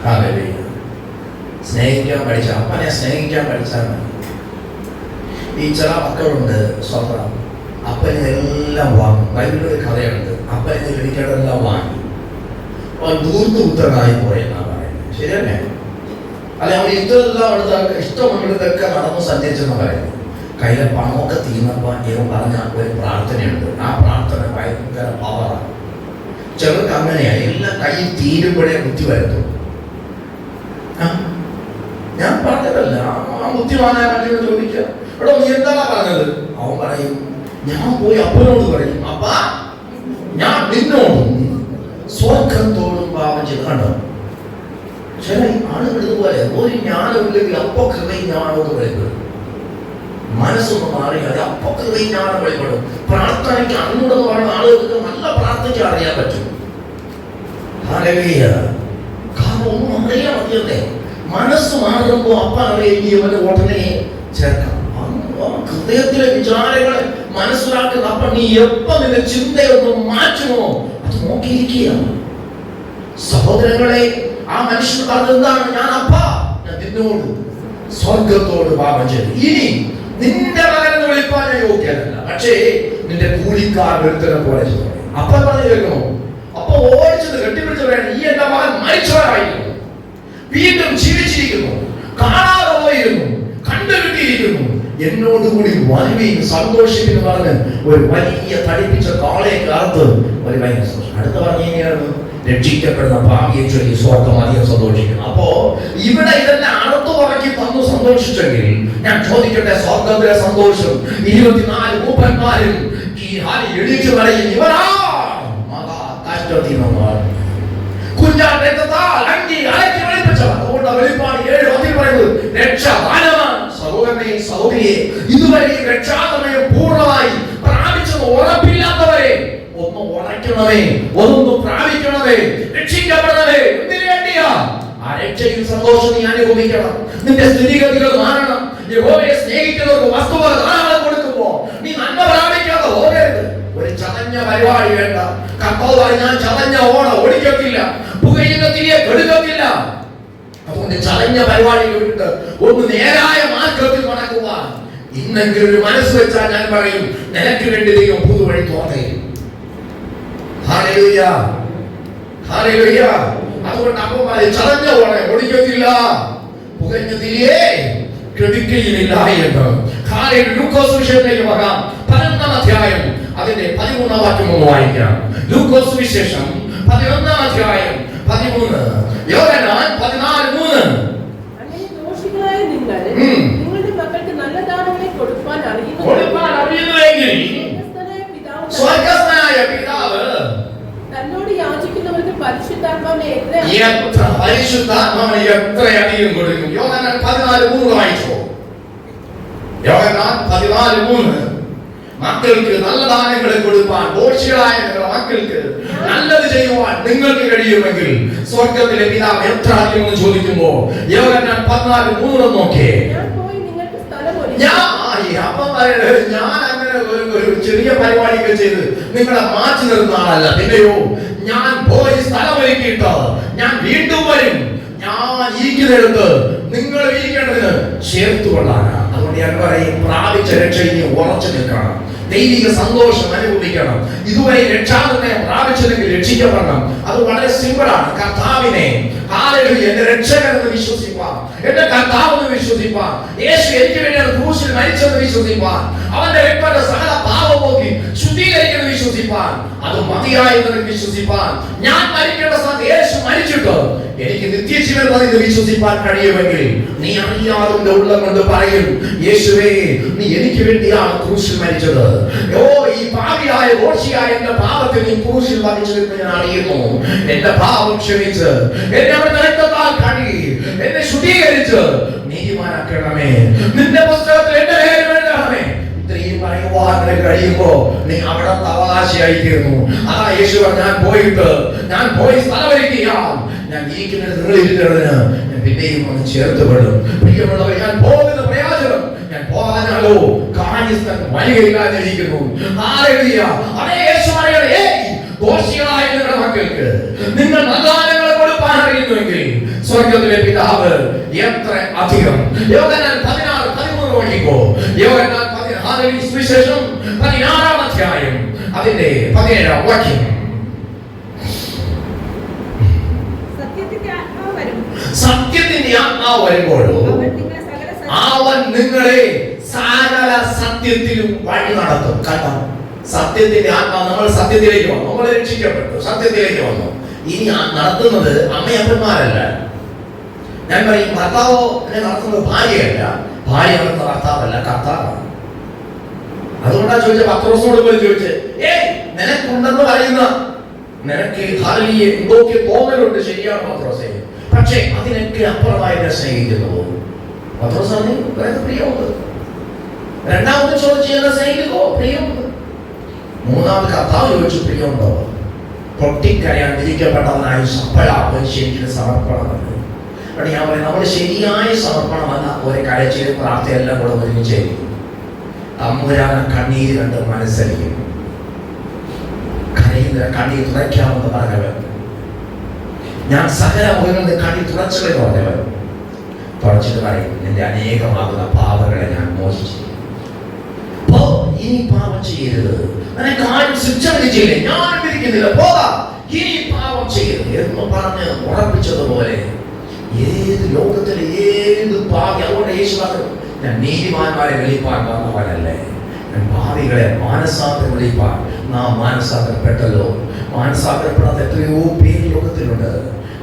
ഹല്ലേലൂയ. സ്നേഹിക്കാൻ പഠിച്ച അപ്പനെ സ്നേഹിക്കാൻ പഠിച്ചാൽ മതി. ഈ ചില മക്കളുണ്ട് സ്വന്തം അപ്പനെ എല്ലാം വാങ്ങും. ബൈബിളിൽ ഒരു കഥയുണ്ട്. അപ്പനെ ലഭിക്കേണ്ടതെല്ലാം വാങ്ങി അവൻ ദൂർത്തുപുത്രനായി പോയെന്നാ പറയുന്നത്. ശരിയല്ലേ? അല്ലെ അവൻ ഇഷ്ടമെല്ലാം എടുത്ത ഇഷ്ടമുള്ളതൊക്കെ നടന്നു സഞ്ചരിച്ചെന്ന് പറയുന്നത്. കയ്യിലെ പണമൊക്കെ തീർന്നപ്പോൾ ഇവൻ പറഞ്ഞ ഒരു പ്രാർത്ഥനയുണ്ട്. ആ പ്രാർത്ഥന ഭയങ്കര പവറാണ്. ചിലർക്ക് അങ്ങനെയാണ്. എല്ലാം കയ്യിൽ തീരുമ്പോഴേ ബുദ്ധി വരുത്തും. ഞാൻ പറഞ്ഞതല്ല. ആ ബുദ്ധിമാനായ മനുഷ്യനെ ചോദിക്കുക, എടോ നീ എന്താണ് പറഞ്ഞത്? അവൻ പറയും, ഞാൻ പോയി അപ്പനോട് പറയും, അപ്പാ ഞാൻ നിന്നോടും സ്വർഗത്തോടും പാപം ചെയ്ത്. കണ്ടോ? ചില ആളുകൾ ഇതുപോലെ ഒരു ജ്ഞാനമില്ലെങ്കിൽ അപ്പൊ കൃതയും ജ്ഞാനമൊക്കെ വെളിപ്പെടും. മനസ്സൊന്ന് മാറിയാൽ അപ്പൊ കൃതയും ജ്ഞാനം വെളിപ്പെടും. പ്രാർത്ഥനയ്ക്ക് അറിഞ്ഞൂടെന്ന് പറയുന്ന ആളുകൾക്ക് നല്ല പ്രാർത്ഥിക്കാൻ അറിയാൻ പറ്റും. ഹല്ലേലൂയ. കാരണം ഒന്നും അറിയാൻ മതിയല്ലേ? മനസ്സ് മാറുമ്പോൾ അപ്പൻ അറിയുന്നവന് ഉടനെ ചേർക്കാം. ഹൃദയത്തിലെ വിചാരങ്ങളെ മനസ്സിലാക്കുന്ന അപ്പൊ നീ എപ്പോ നിന്റെ ചിന്തയൊന്നും മാറ്റുമോ അത് നോക്കിയിരിക്കുക. സഹോദരങ്ങളെ, ആ മനുഷ്യൻ പറഞ്ഞത് എന്താണ്? ഞാൻ അപ്പാ ഞാൻ നിന്നോട് സ്വർഗത്തോട് പാപം ചെയ്തു. ഇനി നിന്റെ മകനെന്ന് വിളിപ്പാൻ ഞാൻ യോഗ്യനല്ല, പക്ഷേ നിന്റെ കൂലിക്കാർ ഒരുത്തനെ പോലെ ചെയ്തു. അപ്പൻ പറഞ്ഞു കേൾക്കണോ? അപ്പൊ ഓടിച്ചത് കെട്ടിപ്പിടിച്ച വേണം. ഈ എന്റെ മകൻ മരിച്ചവരായിരുന്നു, വീണ്ടും ജീവിച്ചിരിക്കുന്നു, കാണാതെ പോയിരുന്നു, കണ്ടുകിട്ടിയിരിക്കുന്നു, എന്നോടുകൂടി വരുവീൻ സന്തോഷിക്കുന്നു പറഞ്ഞ് ഒരു വലിയ തടിപ്പിച്ച കാളയെ കാലത്ത് ഒരു ഭയങ്കര സന്തോഷം. അടുത്ത പറഞ്ഞാണ് രക്ഷിക്കപ്പെടുന്ന ഭാവിയെ ചൊല്ലി സ്വർഗം അധികം സന്തോഷിക്കുന്നു. അപ്പോ ഇവിടെ ഇതെല്ലാം അടുത്തു പറക്കി തന്നു സന്തോഷിച്ചെങ്കിൽ ഞാൻ ചോദിക്കട്ടെ, സ്വർഗത്തിലെ സന്തോഷം 24 മൂപ്പന്മാരും ഈ ഹാലി എഴുതിച്ചു പറയും, ഇവരാ മഹാ കഷ്ടത്തിനോട് കുഞ്ഞാൻ രക്തത്താൽ അങ്കി അലക്കി വെളിപ്പിച്ചവർ. അതുകൊണ്ട് വെളിപ്പാട് 7:10 പറയുന്നത് രക്ഷാദാനമാണ്. സഹോദരനെ സഹോദരിയെ, ഇതുവരെ രക്ഷാദാനം പൂർണ്ണമായി പ്രാപിച്ചത് ഉറപ്പില്ലാത്തവരെ ഒന്ന് ഉറയ്ക്കണമേ, ഒന്ന് പ്രാപിക്കണമേ, രക്ഷിക്കപ്പെടണമേ. എന്തിനു വേണ്ടിയാ? ആ രക്ഷയിൽ സന്തോഷം നീ അനുഭവിക്കണം. നിന്റെ സ്ഥിതിഗതികൾ മാറണം. യഹോവയെ സ്നേഹിക്കുന്നവർക്ക് വസ്തുവക ധാരാളം കൊടുക്കുമ്പോ നീ നന്മ പ്രാപിക്കാതെ പോകരുത്. ഒരു ചതഞ്ഞ പരിപാടി വേണ്ട. കർത്താവ് ഞാൻ ചതഞ്ഞ ഓണ ഓടിക്കത്തില്ല, പുകയുന്ന തിരിയെ കെടുക്കത്തില്ല. അതുകൊണ്ട് ചതഞ്ഞ പരിപാടി വിട്ട് ഒന്ന് നേരായ മാർഗത്തിൽ നടക്കുവാൻ ഇന്നെങ്കിലും ഒരു മനസ്സ് വെച്ചാൽ ഞാൻ പറയും, നിനക്ക് വേണ്ടി ദൈവം പുതുവഴി തോന്നേ. Hallelujah, hallelujah. അതുകൊണ്ട് അമ്മമാരെ ചതഞ്ഞ ഓണെ ഓടിക്കത്തില്ല, പുകഞ്ഞ തിരിയെ കെടുക്കയിലില്ല എന്ന്. ലൂക്കോസ് വിശേഷത്തിലേക്ക് വരാം. 11-ാം അധ്യായം അതിന്റെ 13-ാം വാക്യം ഒന്ന് വായിക്കാം. ലൂക്കോസ് വിശേഷം 11-ാം അധ്യായം 13. യോഹന്നാൻ 14:3. അങ്ങനെ ദോഷികളായ നിങ്ങളുടെ മക്കൾക്ക് നല്ല ദാനങ്ങളെ കൊടുപ്പാൻ അറിയുന്നുവെങ്കിൽ സ്വർഗ്ഗസ്ഥനായ പിതാവ് തന്നോട് യാചിക്കുന്നവർക്ക് പരിശുദ്ധാത്മാവിനെ എത്രയധികം കൊടുക്കും. യോഹന്നാൻ 14:3 വായിച്ചോ. യോഹന്നാൻ 14:3. മക്കൾക്ക് നല്ല ദാനങ്ങൾ കൊടുപ്പാൻ, ദോഷികളായ നിങ്ങളുടെ മക്കൾക്ക് നല്ലത് ചെയ്യുവാൻ നിങ്ങൾക്ക് കഴിയുമെങ്കിൽ സ്വർഗത്തിലെ പിതാവ് എത്ര അധികം ചോദിക്കുമ്പോ യോഹന്നാൻ 14:3 നോക്കേ. ഞാൻ അങ്ങനെ ഒരു ചെറിയ പരിപാടിയൊക്കെ ചെയ്ത് നിങ്ങളെ മാറ്റി നിർത്തുന്ന ആളല്ല. പിന്നെയോ ഞാൻ പോയി സ്ഥലം ഒരുക്കിയിട്ട് ഞാൻ വീണ്ടും വരും. ഞാൻ ഇരിക്കുന്നിടത്ത് നിങ്ങൾ ഇരിക്കേണ്ടതിന് ചേർത്തുകൊള്ളാനാണ്. അതുകൊണ്ട് ഞാൻ പറയും, പ്രാപിച്ച രക്ഷയിൽ ഉറച്ചു നിൽക്കണം, ദൈവിക സന്തോഷം അനുഭവിക്കണം. ഇതുവരെ രക്ഷാനിർണയം പ്രാപിച്ചതെങ്കിൽ രക്ഷിക്കപ്പെടണം. അത് വളരെ സിമ്പിളാണ്. കർത്താവിനെ എന്റെ രക്ഷകനെന്ന് വിശ്വസിപ്പാൻ, എന്റെ കർത്താവെന്ന് വിശ്വസിപ്പാൻ, യേശു എനിക്ക് വേണ്ടി ക്രൂശിൽ മരിച്ചെന്ന് വിശ്വസിപ്പാൻ, അവന്റെ രക്തത്തിന്റെ സകല പാപം പോക്കി ശുദ്ധീകരിക്കുന്ന വിശ്വസിപ്പാൻ, അത് മതിയായെന്ന് വിശ്വസിപ്പാൻ, ഞാൻ മരിക്കേണ്ട സ്ഥാനത്ത് യേശു മരിച്ചിട്ട് എനിക്ക് നിത്യജീവൻ എന്ന് വിശ്വസിപ്പാൻ കഴിയുമെങ്കിൽ നീ അറിയാതെ ഉള്ളം കൊണ്ട് പറയും, യേശുവേ നീ എനിക്ക് വേണ്ടിയാണ് ക്രൂശിൽ മരിച്ചത്. ഓ ഈ പാപിയായ ദോഷിയായ എന്റെ പാപത്തെ നീ ക്രൂശിൽ മരിച്ചതെന്ന് ഞാൻ അറിയുന്നു. എന്റെ പാപം ക്ഷമിച്ച് എന്നെ അവിടുത്തെ രക്തത്താൽ കഴുകി എന്നെ ശുദ്ധീകരിച്ച് നീതിമാനാക്കണമേ. നിന്റെ പുസ്തകത്തിൽ എന്റെ പേര് എഴുതണമേ. ഇത്രയും പറയുവാൻ കഴിയുമ്പോ നീ അവിടെ അവകാശിയായി തീർന്നു. അതാ യേശു ഞാൻ പോയി സ്ഥലമൊരുക്കിയാൽ ഞാൻ ഇരിക്കുന്നത് നിങ്ങൾ ഇരുന്നതിന് ഞാൻ പിന്നെയും ഒന്ന് ചേർത്തുപെടും. പ്രിയമുള്ളവർ, ഞാൻ പോകുന്ന പ്രയോജനം ഞാൻ പോകാനാലോ കാര്യസ്ഥൻ വരികയില്ലാതിരിക്കുന്നു. ദോഷികളായ നിങ്ങളുടെ മക്കൾക്ക് നിങ്ങൾ നല്ലതാനങ്ങൾ കൊടുപ്പാൻ അറിയുന്നുവെങ്കിൽ സ്വർഗ്ഗത്തിലെ പിതാവ് എത്ര അധികം. യോഹന്നാൻ 16:13 നോക്കിക്കോ. യോഹന്നാൻ സുവിശേഷം 16-ാം അധ്യായം അതിന്റെ 17-ാം വാക്യം. സത്യത്തിന്റെ ആത്മാവ് വരുമ്പോഴോ അവൻ നിങ്ങളെ സകല സത്യത്തിലും വഴി നടത്തും. കണ്ടോ, സത്യത്തിന്റെ ആത്മാവ്. നമ്മൾ സത്യത്തിലേക്ക് വന്നു, നമ്മൾ രക്ഷിക്കപ്പെട്ടു, സത്യത്തിലേക്ക് വന്നു. ഇനി നടത്തുന്നത് അമ്മയപ്പന്മാരല്ല. ഞാൻ പറയും, ഭർത്താവോ എന്നെ നടത്തുന്നത് ഭാര്യയല്ല, ഭാര്യ നടത്തുന്ന ഭർത്താവല്ല, കർത്താവാണ്. അതുകൊണ്ടാ ചോദിച്ച പത്രോസിനോട് പോലും ചോദിച്ചത്, നിനക്കുണ്ടെന്ന് പറയുന്ന നിനക്ക് എന്തൊക്കെ തോന്നലുണ്ട്, ശരിയാണ് പത്രോസേ, പക്ഷേ അതിനൊക്കെ അപ്പുറമായി എന്നെ സ്നേഹിക്കുന്നു. പത്രോസാണ് പ്രിയമുണ്ട്. രണ്ടാമത് ചോദിച്ചു, എന്നെ സ്നേഹിക്കുമോ? പ്രിയമുണ്ട്. മൂന്നാമത് കർത്താവ് ചോദിച്ചു, പ്രിയമുണ്ടോ? പൊട്ടിക്കരയാൻ വിധിക്കപ്പെട്ടവനായി ശരിക്കും സമർപ്പണമുണ്ട്. അവിടെ ഞാൻ പറയും, നമ്മുടെ ശരിയായ സമർപ്പണമല്ല ഒരു കരച്ചിലും പ്രാർത്ഥനയെല്ലാം കൂടെ ഒരുമിച്ചായിരിക്കും. തമ്പുരാനെ കണ്ണീര് കണ്ട് മനസ്സരിക്കും. കരയുന്ന കണ്ണീർ തുറയ്ക്കാമെന്ന് പറഞ്ഞവൻ, ഞാൻ സകല മുഖങ്ങളുടെ കണ്ണീർ തുറച്ചതെന്ന് പറഞ്ഞവൻ തുടച്ചിട്ട് പറയും, എന്റെ അനേകമാകുന്ന പാപങ്ങളെ ഞാൻ മോചിച്ചു. അപ്പോ ഇനി പാപം ചെയ്യരുത്, നിനക്ക് ആരും ശിക്ഷ വിധിച്ചില്ലേ, ഞാൻ വിധിക്കുന്നില്ല, പോകാം, ഇനി പാപം ചെയ്യരുത് എന്ന് പറഞ്ഞ് ഉറപ്പിച്ചതുപോലെ ഏത് ലോകത്തിലെ ഏത് പാപി. അതുകൊണ്ട് യേശു പറഞ്ഞു, ഞാൻ നീതിമാന്മാരെ വെളിപ്പാൻ വന്നവനല്ലേ, ഞാൻ പാപികളെ മാനസാന്തരം വെളിപ്പാൻ. നാം മാനസാന്തരപ്പെട്ടല്ലോ. മാനസാന്തരപ്പെടാത്ത എത്രയോ പേര് ലോകത്തിലുണ്ട്.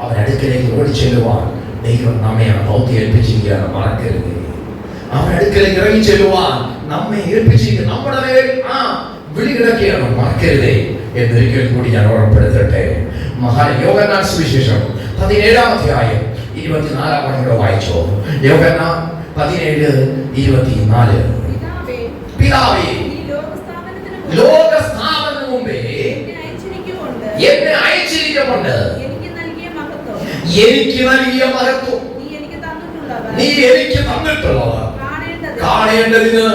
അവരടുക്കലേക്ക് ഓടിച്ചെല്ലുവാൻ ദൈവം നമ്മെ ദൗത്യം ഏൽപ്പിച്ചിരിക്കുകയാണ്, മറക്കരുത്. അവരടുക്കലേക്ക് ഇറങ്ങി ചെല്ലുവാൻ നമ്മെ ഏൽപ്പിച്ചിരിക്കുക, നമ്മുടെ മേൽ വിളി കിടക്കുകയാണ്, മറക്കരുതേ എന്നൊരിക്കൽ കൂടി ഞാൻ ഓർമ്മപ്പെടുത്തട്ടെ. യോഹന്നാൻ സുവിശേഷം 17-ാം അധ്യായം 24-ാം വാക്യം വായിച്ചോ. യോഹന്നാൻ 17:24. പിതാവേ, ലോകസ്ഥാപനത്തിനു മുമ്പേ എന്നെ അയച്ചിരിക്കുകൊണ്ട് എനിക്ക് നൽകിയ മഹത്വം നീ എനിക്ക് തന്നിട്ടുള്ളവർ കാണേണ്ടതിന്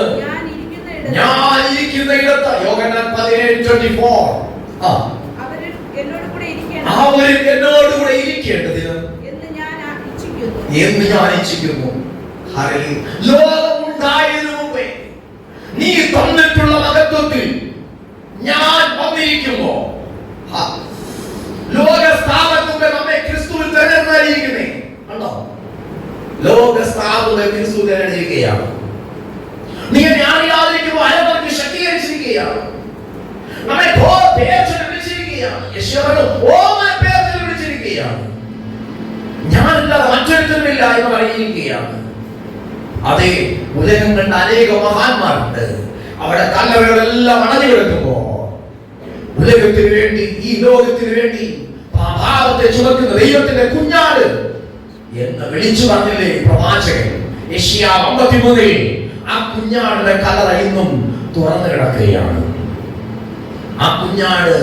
ഞാൻ ഇരിക്കുന്ന ഇടത്ത്. യോഹന്നാൻ 17:24. അവർ എന്നോട് കൂടെ ഇരിക്കേണ്ടതിന് എന്ന് ഞാൻ ഇച്ഛിക്കുന്നു. ലോകമുണ്ടായതിനു മുമ്പേ നീ തന്നിട്ടുള്ള മഹത്വത്തിൽ ഞാൻ വന്നിരിക്കുമ്പോ, ലോക സ്ഥാപനത്തിന് നമ്മെ ക്രിസ്തു ലോകസ്ഥാപകൻ ക്രിസ്തു തിരഞ്ഞെടുക്കുകയാണ്. നീ എന്നെ അറിയാതിരിക്കുമ്പോൾ അരമർക്ക് ശക്തീകരിച്ചിരിക്കുകയാണ്. നമ്മെ വിളിച്ചിരിക്കുകയാണ്. വിളിച്ചിരിക്കുകയാണ്. ഞാനില്ലാതെ മറ്റൊരുത്തരുമില്ല എന്ന് പറയുകയാണ്. അതേ, ഉലകം കണ്ട അനേക മഹാന്മാരുണ്ട്. അവിടെ കല്ലറകളെല്ലാം അടഞ്ഞു കിടക്കുമ്പോ ഉലകത്തിന് വേണ്ടി, ഈ ലോകത്തിന് വേണ്ടി പാപത്തെ ചുമക്കുന്ന ദൈവത്തിന്റെ കുഞ്ഞാട് എന്ന് വിളിച്ചു പറഞ്ഞില്ലേ പ്രവാചകൻ യെശയ്യാ 53-ൽ? ആ കുഞ്ഞാടിന്റെ കല്ലറ ഇന്നും തുറന്നു കിടക്കുകയാണ്. ആ കുഞ്ഞാട്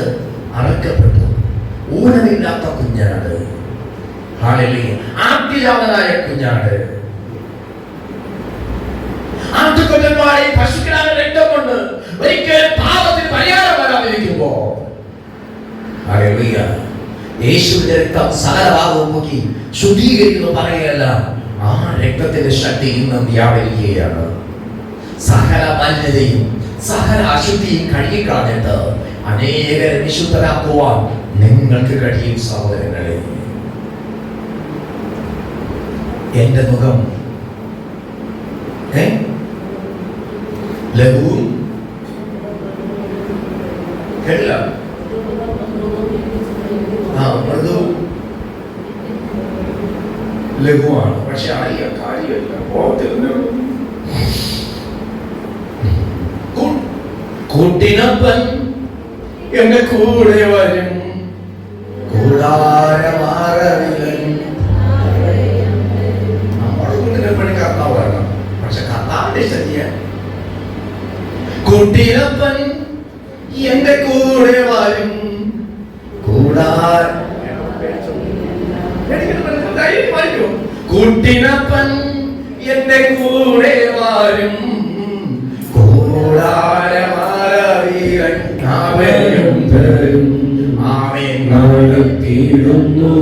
അറക്കപ്പെട്ടു. ഊനമില്ലാത്ത കുഞ്ഞാട്, ഹല്ലേലൂയ, ആദ്യജാതനായ കുഞ്ഞാട്. ആട്ടുകൊറ്റന്മാരെയും പശുക്കിടാവിന്റെ രക്തം കൊണ്ട് ഒരിക്കലും പാപത്തിന് പരിഹാരം വരാതിരിക്കുമ്പോ, ഹല്ലേലൂയ, യേശുവിന്റെ രക്തം സകലഭാഗവും നോക്കി ശുദ്ധീകരിക്കുന്നു പറയുകയല്ല, ആ രക്തത്തിന്റെ ശക്തി ഇന്നും വ്യാപരിക്കുകയാണ്. സകല മലിനതയും സകല അശുദ്ധിയും കഴുകിക്കളഞ്ഞിട്ട് അനേകരെ വിശുദ്ധരാക്കുവാൻ നിങ്ങൾക്ക് കഴിയും സഹോദരങ്ങളെ. എന്റെ മുഖം ലഘുവും മൃദുവും ലഘുവാണ്. പക്ഷെ അറിയ കാര്യമല്ല. കൂട്ടിനപ്പൻ എന്റെ കൂടെ വരും, കൂടാരമാറവിലൻ. നമ്മുടെ കൂട്ടിനെപ്പണി കർത്താവ് വേണം. പക്ഷെ കർത്താവിന്റെ ശരിയ കൂട്ടിനപ്പൻ എന്റെ കൂടെ വരും, കൂട്ടിനപ്പൻ എന്റെ കൂടെ വരും, കൂടാരമാറവിലൻ അവനും തരും. ആമേൻ. നടത്തിയിടുന്നു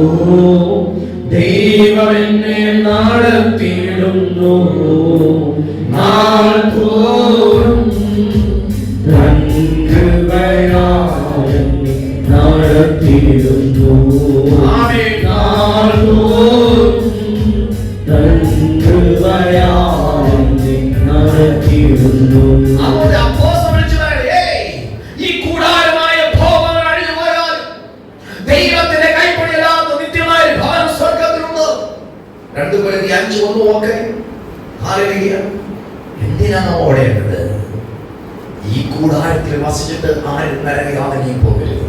ദൈവം എന്നെ നടത്തിയിടുന്നു, നാൾ തോറും നടത്തിയിടുന്നു. ആമേൻ. നാൾ തോറും നടത്തിയിടുന്നു. അതുകൊണ്ട് അപ്പോസ്തലൻ വിളിച്ചു പറയണേ, ഈ കൂടാരമായ ഭവനം അഴിഞ്ഞു പോയാൽ ദൈവത്തിന്റെ കൈപ്പണിയല്ലാത്ത നിത്യമായ ഭവനം സ്വർഗ്ഗത്തിലുണ്ട്. 2 Corinthians 5:1 നോക്കേ. ഹല്ലേലൂയ. എന്തിനാണ് ഓടേണ്ടത്? ഈ കൂടാരത്തിൽ വസിച്ചിട്ട് ആരും നരകയാതനയിൽ പോകരുത്,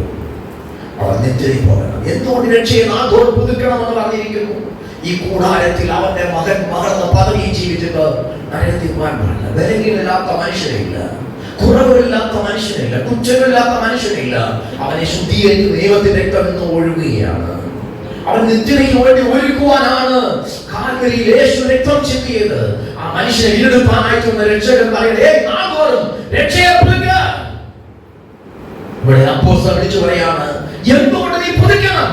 അവർ നിത്യതയിൽ പോകണം. എന്തുകൊണ്ട് രക്ഷയെ നാഥോട് പുതുക്കണമെന്ന് പറഞ്ഞിരിക്കുന്നു? ഈ കൂടാരത്തിൽ അവന്റെ മകൻ മകളെന്ന പദവി ജീവിച്ചിട്ട് നരകത്തിൽ പോകാൻ പാടില്ല. ബലഹീനമില്ലാത്ത മനുഷ്യരില്ല, കുറവില്ലാത്ത മനുഷ്യനില്ല, കുറ്റമില്ലാത്ത മനുഷ്യനില്ല. അവനെ ശുദ്ധീകരിക്കുന്ന ദൈവത്തിന്റെ രക്തം എന്ന് ഒഴുകുകയാണ്. അവൻ നിത്യതയ്ക്ക് വേണ്ടി ഒരുക്കുവാനാണ് കാൽവരിയിൽ യേശു രക്തം ചിന്തിയത്. ആ മനുഷ്യനെ വീണ്ടെടുപ്പാനായിട്ടുള്ള രക്ഷകൻ പറയണേ, നാഥോടും രക്ഷയെ പുതുക്കുക. ഇവിടെ അപ്പോസ്തലൻ വിളിച്ചു പറയാണ്, എന്തുകൊണ്ട് നീ പുതുക്കണം?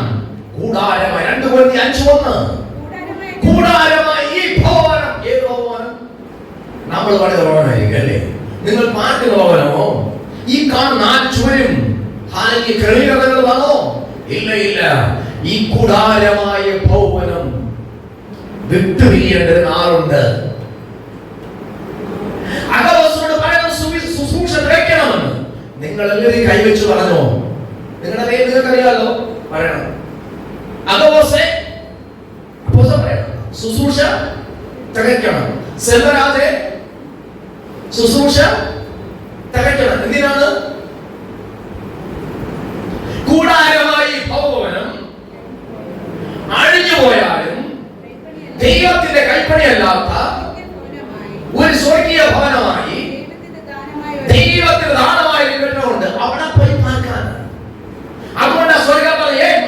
കൂടാരമായി 2 Corinthians 5:1 കൂടാരമായി ഈ ഭവനം. ഏത് ഭവനം? നമ്മൾ പണിത ഭവനമായിരിക്കും അല്ലേ? നിങ്ങൾ പാർക്കുന്ന ഭവനമോ? ഈ കാണുന്ന 4 ചുവരും ക്രമീകരണങ്ങളാണോ? ഇല്ല ഇല്ല. ഈ കൂടാരമായ ഭവനം വിട്ടുപിരിയേണ്ട നാളുണ്ട്. അഗവസ്തോട് പറയുന്ന ശുശ്രൂഷ തികയ്ക്കണമെന്ന് നിങ്ങൾ എല്ലാവരും കൈവച്ച് പറഞ്ഞോ? നിങ്ങളുടെ പേര് നിങ്ങൾക്കറിയാലോ, പറയണം. അഗവസ്തേ പറയണം, ശുശ്രൂഷ തികയ്ക്കണം. സെൽവരാജെ ശുശ്രൂഷ തികയ്ക്കണം. എന്തിനാണ്? കൂടാരമായി ഭവനം അഴിഞ്ഞു പോയാലും ദൈവത്തിന്റെ കൈപ്പണിയല്ലാത്ത ഒരു സ്വർഗീയ ഭവനമായി ദൈവത്തിന് ദാനമായി കിട്ടുന്നുണ്ട്. അവിടെ പോയി പാർക്കാൻ. അതുകൊണ്ട് സ്വർഗം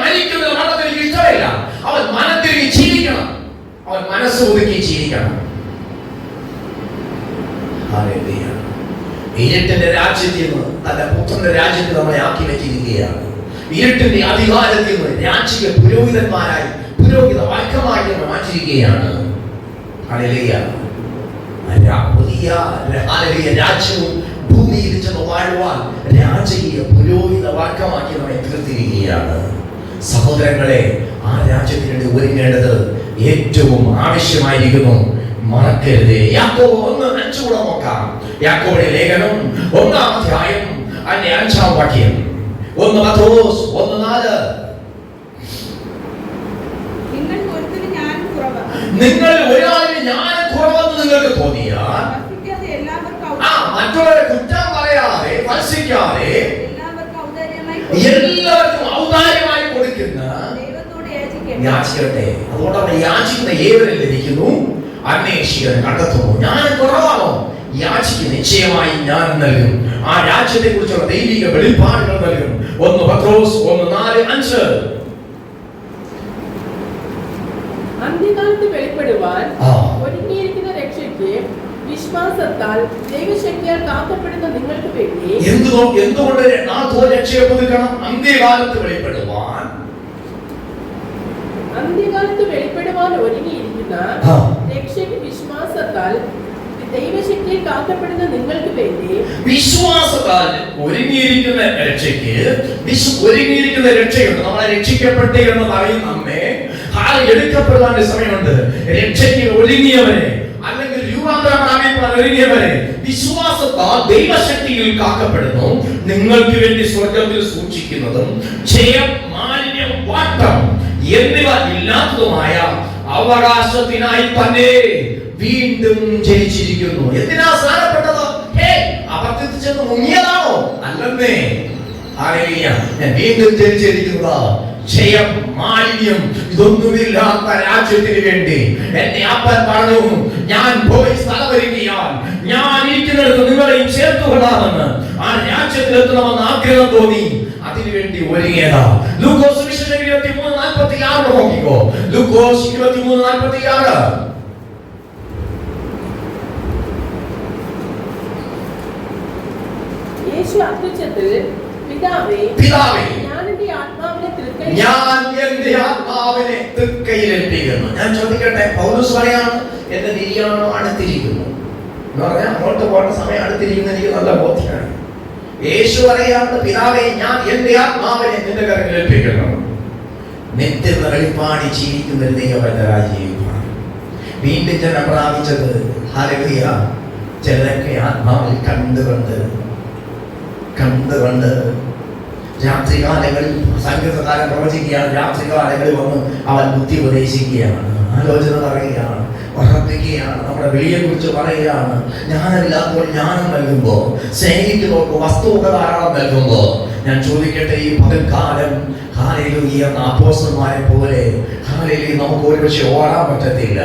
മരിക്കുന്ന മരണത്തിന് ഇഷ്ടമില്ല. അവൻ മനത്തിരികെ ജീവിക്കണം, അവൻ മനസ്സ് ഒതുക്കി ജീവിക്കണം. ഇരുട്ടിന്റെ രാജ്യത്തിൽ നിന്ന് തന്റെ പുത്രന്റെ രാജ്യത്തിൽ നമ്മളെ ആക്കി വെച്ചിരിക്കുകയാണ്. ഇരുട്ടിന്റെ അധികാരത്തിൽ നിന്ന് രാജ്യ പുരോഹിതന്മാരായി, പുരോഹിത വർഗമായി നമ്മൾ മാറ്റിയിരിക്കുകയാണ്. പുതിയ രാജ്യവും ഭൂമിയിൽ ചെന്ന് വാഴുവാൻ രാജകീയ പുരോഹിത വർഗമാക്കി നമ്മെ തീർത്തിരിക്കുകയാണ്. സഹോദരങ്ങളെ, ആ രാജ്യത്തിന് വേണ്ടി ഒരുങ്ങേണ്ടത് ഏറ്റവും ആവശ്യമായിരിക്കുന്നു. മറക്കരുത്. യാക്കോബ് 1:5 കൂടെ നോക്കാം. യാക്കോബിന്റെ ലേഖനം 1-ാം അധ്യായം അതിന്റെ 5-ാം വാക്യം. 1 പത്രോസ് 1:4. നിങ്ങൾ ഒരാളിന് ജ്ഞാനം കുറവെന്ന് നിങ്ങൾക്ക് തോന്നിയാൽ മറ്റുള്ളവരെ കുറ്റം പറയാതെ ഫൽസിക്കാതെ എല്ലാവർക്കും ഔദാര്യമായി കൊടുക്കുന്ന യാചിക്കട്ടെ. അതുകൊണ്ട് അവൻ യാചിക്കുന്ന ഏവരും ലഭിക്കുന്നു, അന്വേഷിക്കാൻ കണ്ടെത്തുന്നു. ജ്ഞാനം കുറവാണോ? യാചിക്ക്, നിശ്ചയമായി ജ്ഞാനം നൽകും. ആ രാജ്യത്തെ കുറിച്ചുള്ള ദൈവിക വെളിപ്പാടുകൾ നൽകും. 1 പത്രോസ് 1:4-5. അന്ത്യകാലത്ത് വെളിപ്പെടുവാൻ ഒരുങ്ങിയിരിക്കുന്ന രക്ഷയ്ക്ക് വിശ്വാസത്താൽ ദൈവശക്തിയാൽ കാക്കപ്പെടുന്ന നിങ്ങൾക്ക് വേണ്ടി എന്തുകൊണ്ട് രക്ഷയെ പുതുക്കണം? അന്ത്യകാലത്ത് വെളിപ്പെടുവാൻ ഒരുങ്ങിയിരിക്കുന്ന രക്ഷയ്ക്ക് വിശ്വാസത്താൽ ദൈവശക്തിയാൽ കാക്കപ്പെടുന്ന നിങ്ങൾക്ക് വേണ്ടി. വിശ്വാസത്താൽ ഒരുങ്ങിയിരിക്കുന്ന രക്ഷയ്ക്ക് ഒരുങ്ങിയിരിക്കുന്ന രക്ഷയുണ്ട്. നമ്മളെ രക്ഷിക്കപ്പെട്ടേ എന്ന് പറയും നമ്മെ എടുക്കപ്പെടാൻ സമയമുണ്ട്. രക്ഷയ്ക്ക് ഒരുങ്ങിയവരെ അല്ലെങ്കിൽ രൂപാന്തരമാകാൻ ഒരുങ്ങിയവരെ വിശ്വാസത്താൽ ദൈവശക്തിയിൽ കാക്കപ്പെടുന്നു. നിങ്ങൾക്ക് വേണ്ടി സ്വർഗത്തിൽ സൂക്ഷിക്കുന്നതും ക്ഷയം, മാലിന്യം, വാട്ടം എന്നിവ ഇല്ലാത്തതുമായ അവകാശത്തിനായി തന്നെ വീണ്ടും ജനിച്ചിരിക്കുന്നു. എന്തിനാ സ്ഥാനപ്പെട്ടത്? അബദ്ധത്തിൽ ചെന്ന് മുങ്ങിയതാണോ? അല്ലെന്നേ. വീണ്ടും ജനിച്ചിരിക്കുന്നതാ. ക്ഷയം, മാലിന്യം ഇതൊന്നുമില്ലാത്ത രാജ്യത്തിന് വേണ്ടി. എന്റെ അപ്പൻ പറഞ്ഞു, ഞാൻ പോയി സ്ഥലമൊരുക്കിയാൽ ഞാൻ ഇരിക്കുന്നിടത്ത് നിങ്ങളെയും ചേർത്തുകൊള്ളാമെന്ന്. ആ രാജ്യത്തിലെത്തണമെന്ന് ആഗ്രഹം തോന്നി. അതിനുവേണ്ടി ഒരുങ്ങിയതാ. ലൂക്കോസ് 23:46 നോക്കിക്കോ. ലൂക്കോസ് 23:46. യേശു അത്യുച്ചത്തിൽ പിതാവേ, ഞാൻ എന്റെ ആത്മാവിനെ തൃക്കൈയിലേൽപ്പിക്കുന്നു. ഞാൻ ചോദിക്കട്ടെ, പൗലോസ് പറയാണ് എന്റെ നിര്യാണം അടുത്തിരിക്കുന്നു എന്ന് പറഞ്ഞാൽ അങ്ങോട്ട് പോകേണ്ട സമയം അടുത്തിരിക്കുന്ന എനിക്ക് നല്ല ബോധ്യമാണ്. യേശു പറയാണ്, പിതാവേ, ഞാൻ എന്റെ ആത്മാവിനെ നിന്റെ കരങ്ങളിൽ ഏൽപ്പിക്കുന്നു. നിത്യം വെളിപ്പാടി ജീവിക്കുന്ന ഒരു ദൈവത്തിന്റെ രാജ്യമാണ്. വീണ്ടും ജനം പ്രാപിച്ചത് ഹല്ലേലൂയ. ചിലരൊക്കെ ആത്മാവിൽ കണ്ടുകൊണ്ട് രാത്രികാലങ്ങളിൽ സംഗീതകാലം പ്രവചിക്കുകയാണ്. രാത്രികാലങ്ങളിൽ വന്ന് അവൻ ബുദ്ധി ഉപദേശിക്കുകയാണ്, ആലോചന പറയുകയാണ്, ഉറപ്പിക്കുകയാണ്, നമ്മുടെ വിളിയെ കുറിച്ച് പറയുകയാണ്. ജ്ഞാനമില്ലാത്തപ്പോൾ ജ്ഞാനം നൽകുമ്പോ, സ്നേഹിക്കുന്നവർക്ക് വസ്തുതധാരണം നൽകുമ്പോ, ഞാൻ ചോദിക്കട്ടെ, ഈ പകൽക്കാലം ഹല്ലേലൂയ അപ്പോസ്തലന്മാരെ പോലെ ഹല്ലേലൂയ നമുക്ക് ഒരുപക്ഷെ ഓടാൻ പറ്റത്തില്ല.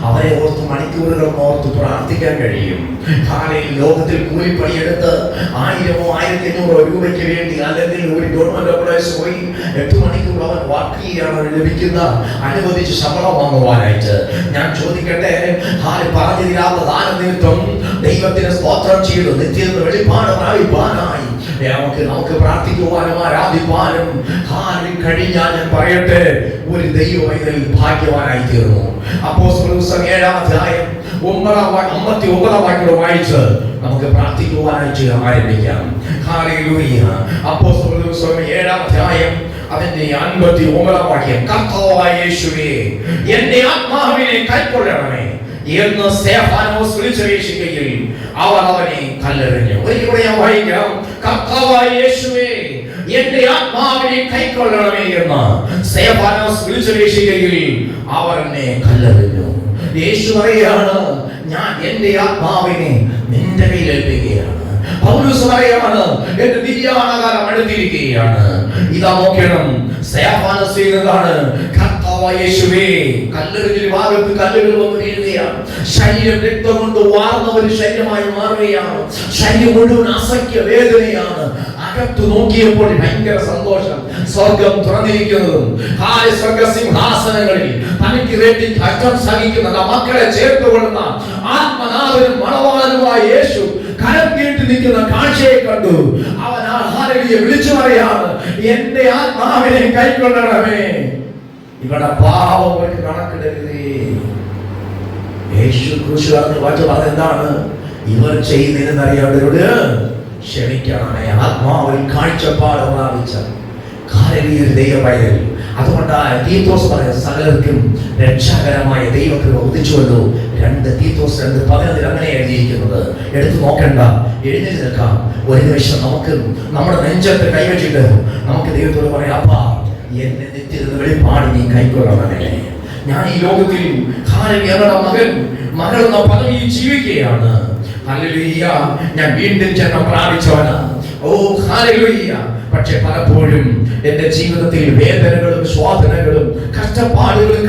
അവരെ ഓർത്ത് മണിക്കൂറുകൾ ഓർത്ത് പ്രാർത്ഥിക്കാൻ കഴിയും. ഹല്ലേലൂയ ലോകത്തിൽ കൂലിപ്പണിയെടുത്ത് 1000-ഓ 1500 രൂപയ്ക്ക് വേണ്ടി അല്ലെങ്കിൽ ഒരു ഗവൺമെന്റ് എംപ്ലോയീസ് പോയി 8 മണിക്കൂർ അവൻ വർക്ക് ചെയ്യാണ് ലഭിക്കുന്ന അനുവദിച്ച് ശമ്പളം വാങ്ങുവാനായിട്ട്. ഞാൻ ചോദിക്കട്ടെ, പറഞ്ഞതില്ലാത്ത ദാനനിമിത്തം ദൈവത്തിന് സ്തോത്രം ചെയ്തു നിത്യത വെളിപ്പാട് പ്രാപിപ്പാനായി നമുക്ക് പ്രാർത്ഥിക്കുവാനും ആരാധിപ്പാനും കഴിഞ്ഞാൽ ഞാൻ പറയട്ടെ, ഒരു ദൈവത്തിൽ ഭാഗ്യവാനായി തീർന്നു. അപ്പോസ്തലർ 7-ാം അധ്യായം 59-ാം വാക്യം വായിച്ച് നമുക്ക് പ്രാർത്ഥിക്കുവാനായിട്ട് ആരംഭിക്കാം. ഹല്ലേലൂയ. അപ്പോസ്തലർ 7-ാം അധ്യായം അതിന്റെ 59-ാം വാക്യം. കർത്താവായ യേശുവേ, എന്റെ ആത്മാവിനെ കൈക്കൊള്ളണമേ എന്ന് സ്തെഫാനോസ് വിളിച്ചപേക്ഷിക്കുകയിൽ അവർ അവനെ കല്ലെറിഞ്ഞു. ഒരിക്കലും ഞാൻ വായിക്കാം. കർത്താവായ യേശുവേ, എന്റെ ആത്മാവിനെ കൈക്കൊള്ളണമേ എന്ന് സ്തെഫാനോസ് വിളിച്ചപേക്ഷിക്കുകയിൽ അവർ എന്നെ കല്ലെറിഞ്ഞു. യേശു പറയുകയാണ്, ഞാൻ എന്റെ ആത്മാവിനെ നിന്റെ കയ്യിൽ ഏൽപ്പിക്കുകയാണ്. പൗലോസ് പറയുകയാണ്, എന്റെ നിര്യാണകാലം അടുത്തിരിക്കുകയാണ്. ഇതാ നോക്കണം, സ്തെഫാനോസ് ചെയ്യുന്നതാണ്. കർത്താവായ യേശുവേ, കല്ലെറിഞ്ഞൊരു ഭാഗത്ത് കല്ലുകൾ വന്ന് വീഴുകയാണ്. ശരീരം രക്തം കൊണ്ട് വാർന്ന ഒരു ശരീരമായി മാറുകയാണ്. ശരീരം മുഴുവൻ അസഖ്യ വേദനയാണ്. അകത്തു നോക്കിയപ്പോൾ ഭയങ്കര സന്തോഷം. സ്വർഗം തുറന്നിരിക്കുന്നതും സ്വർഗസിംഹാസനങ്ങളിൽ തനിക്ക് വേണ്ടി കഷ്ടം സഹിക്കുന്ന മക്കളെ ചേർത്തുകൊള്ളുന്ന ആത്മനാഥനും മണവാളനുമായ യേശു കരം നീട്ടി നിൽക്കുന്ന കാഴ്ചയെ കണ്ടു. അവൻ ഹല്ലേലൂയ വിളിച്ചു പറയാണ്, എന്റെ ആത്മാവിനെ കൈക്കൊള്ളണമേ. ഇവിടെ പാപം കണക്കിടരുതേ. യേശു ക്രൂശിൽ പറഞ്ഞെന്താണ്? ഇവർ ചെയ്യുന്നതിന് അറിയാവരോട് ക്ഷമിക്കണമേ. ആത്മാവിൽ കാഴ്ചപ്പാട് പ്രാപിച്ച ദൈവപൈതൽ അതുകൊണ്ടാണ് തീത്തോസ് പറയുക സകലർക്കും രക്ഷാകരമായ ദൈവകൃപ ഉദിച്ചുവല്ലോ. 2 തീത്തോസ് 2:11 അങ്ങനെ എഴുതിയിരിക്കുന്നത്. എടുത്തു നോക്കണ്ട, എഴുന്നേറ്റ് നിൽക്കാം. ഒരു നിമിഷം നമുക്ക് നമ്മുടെ നെഞ്ചത്ത് കൈവച്ചിട്ട് നമുക്ക് ദൈവത്തോട് പറയാം, അപ്പാ എന്നെ നിത്യത വെളിപ്പാട് നീ കൈക്കൊള്ളണമേ. ഞാൻ ഈ ലോകത്തിൽ ഞങ്ങളുടെ മകൾ എന്ന പദവിയിൽ ജീവിക്കുകയാണ്. ഹല്ലേലൂയ, ഞാൻ വീണ്ടും ജന്മം പ്രാപിച്ചവനാ. ഓ ഹല്ലേലൂയ. പക്ഷെ പലപ്പോഴും എന്റെ ജീവിതത്തിൽ വേദനകളും സ്വാധീനങ്ങളും കഷ്ടപ്പാടുകളും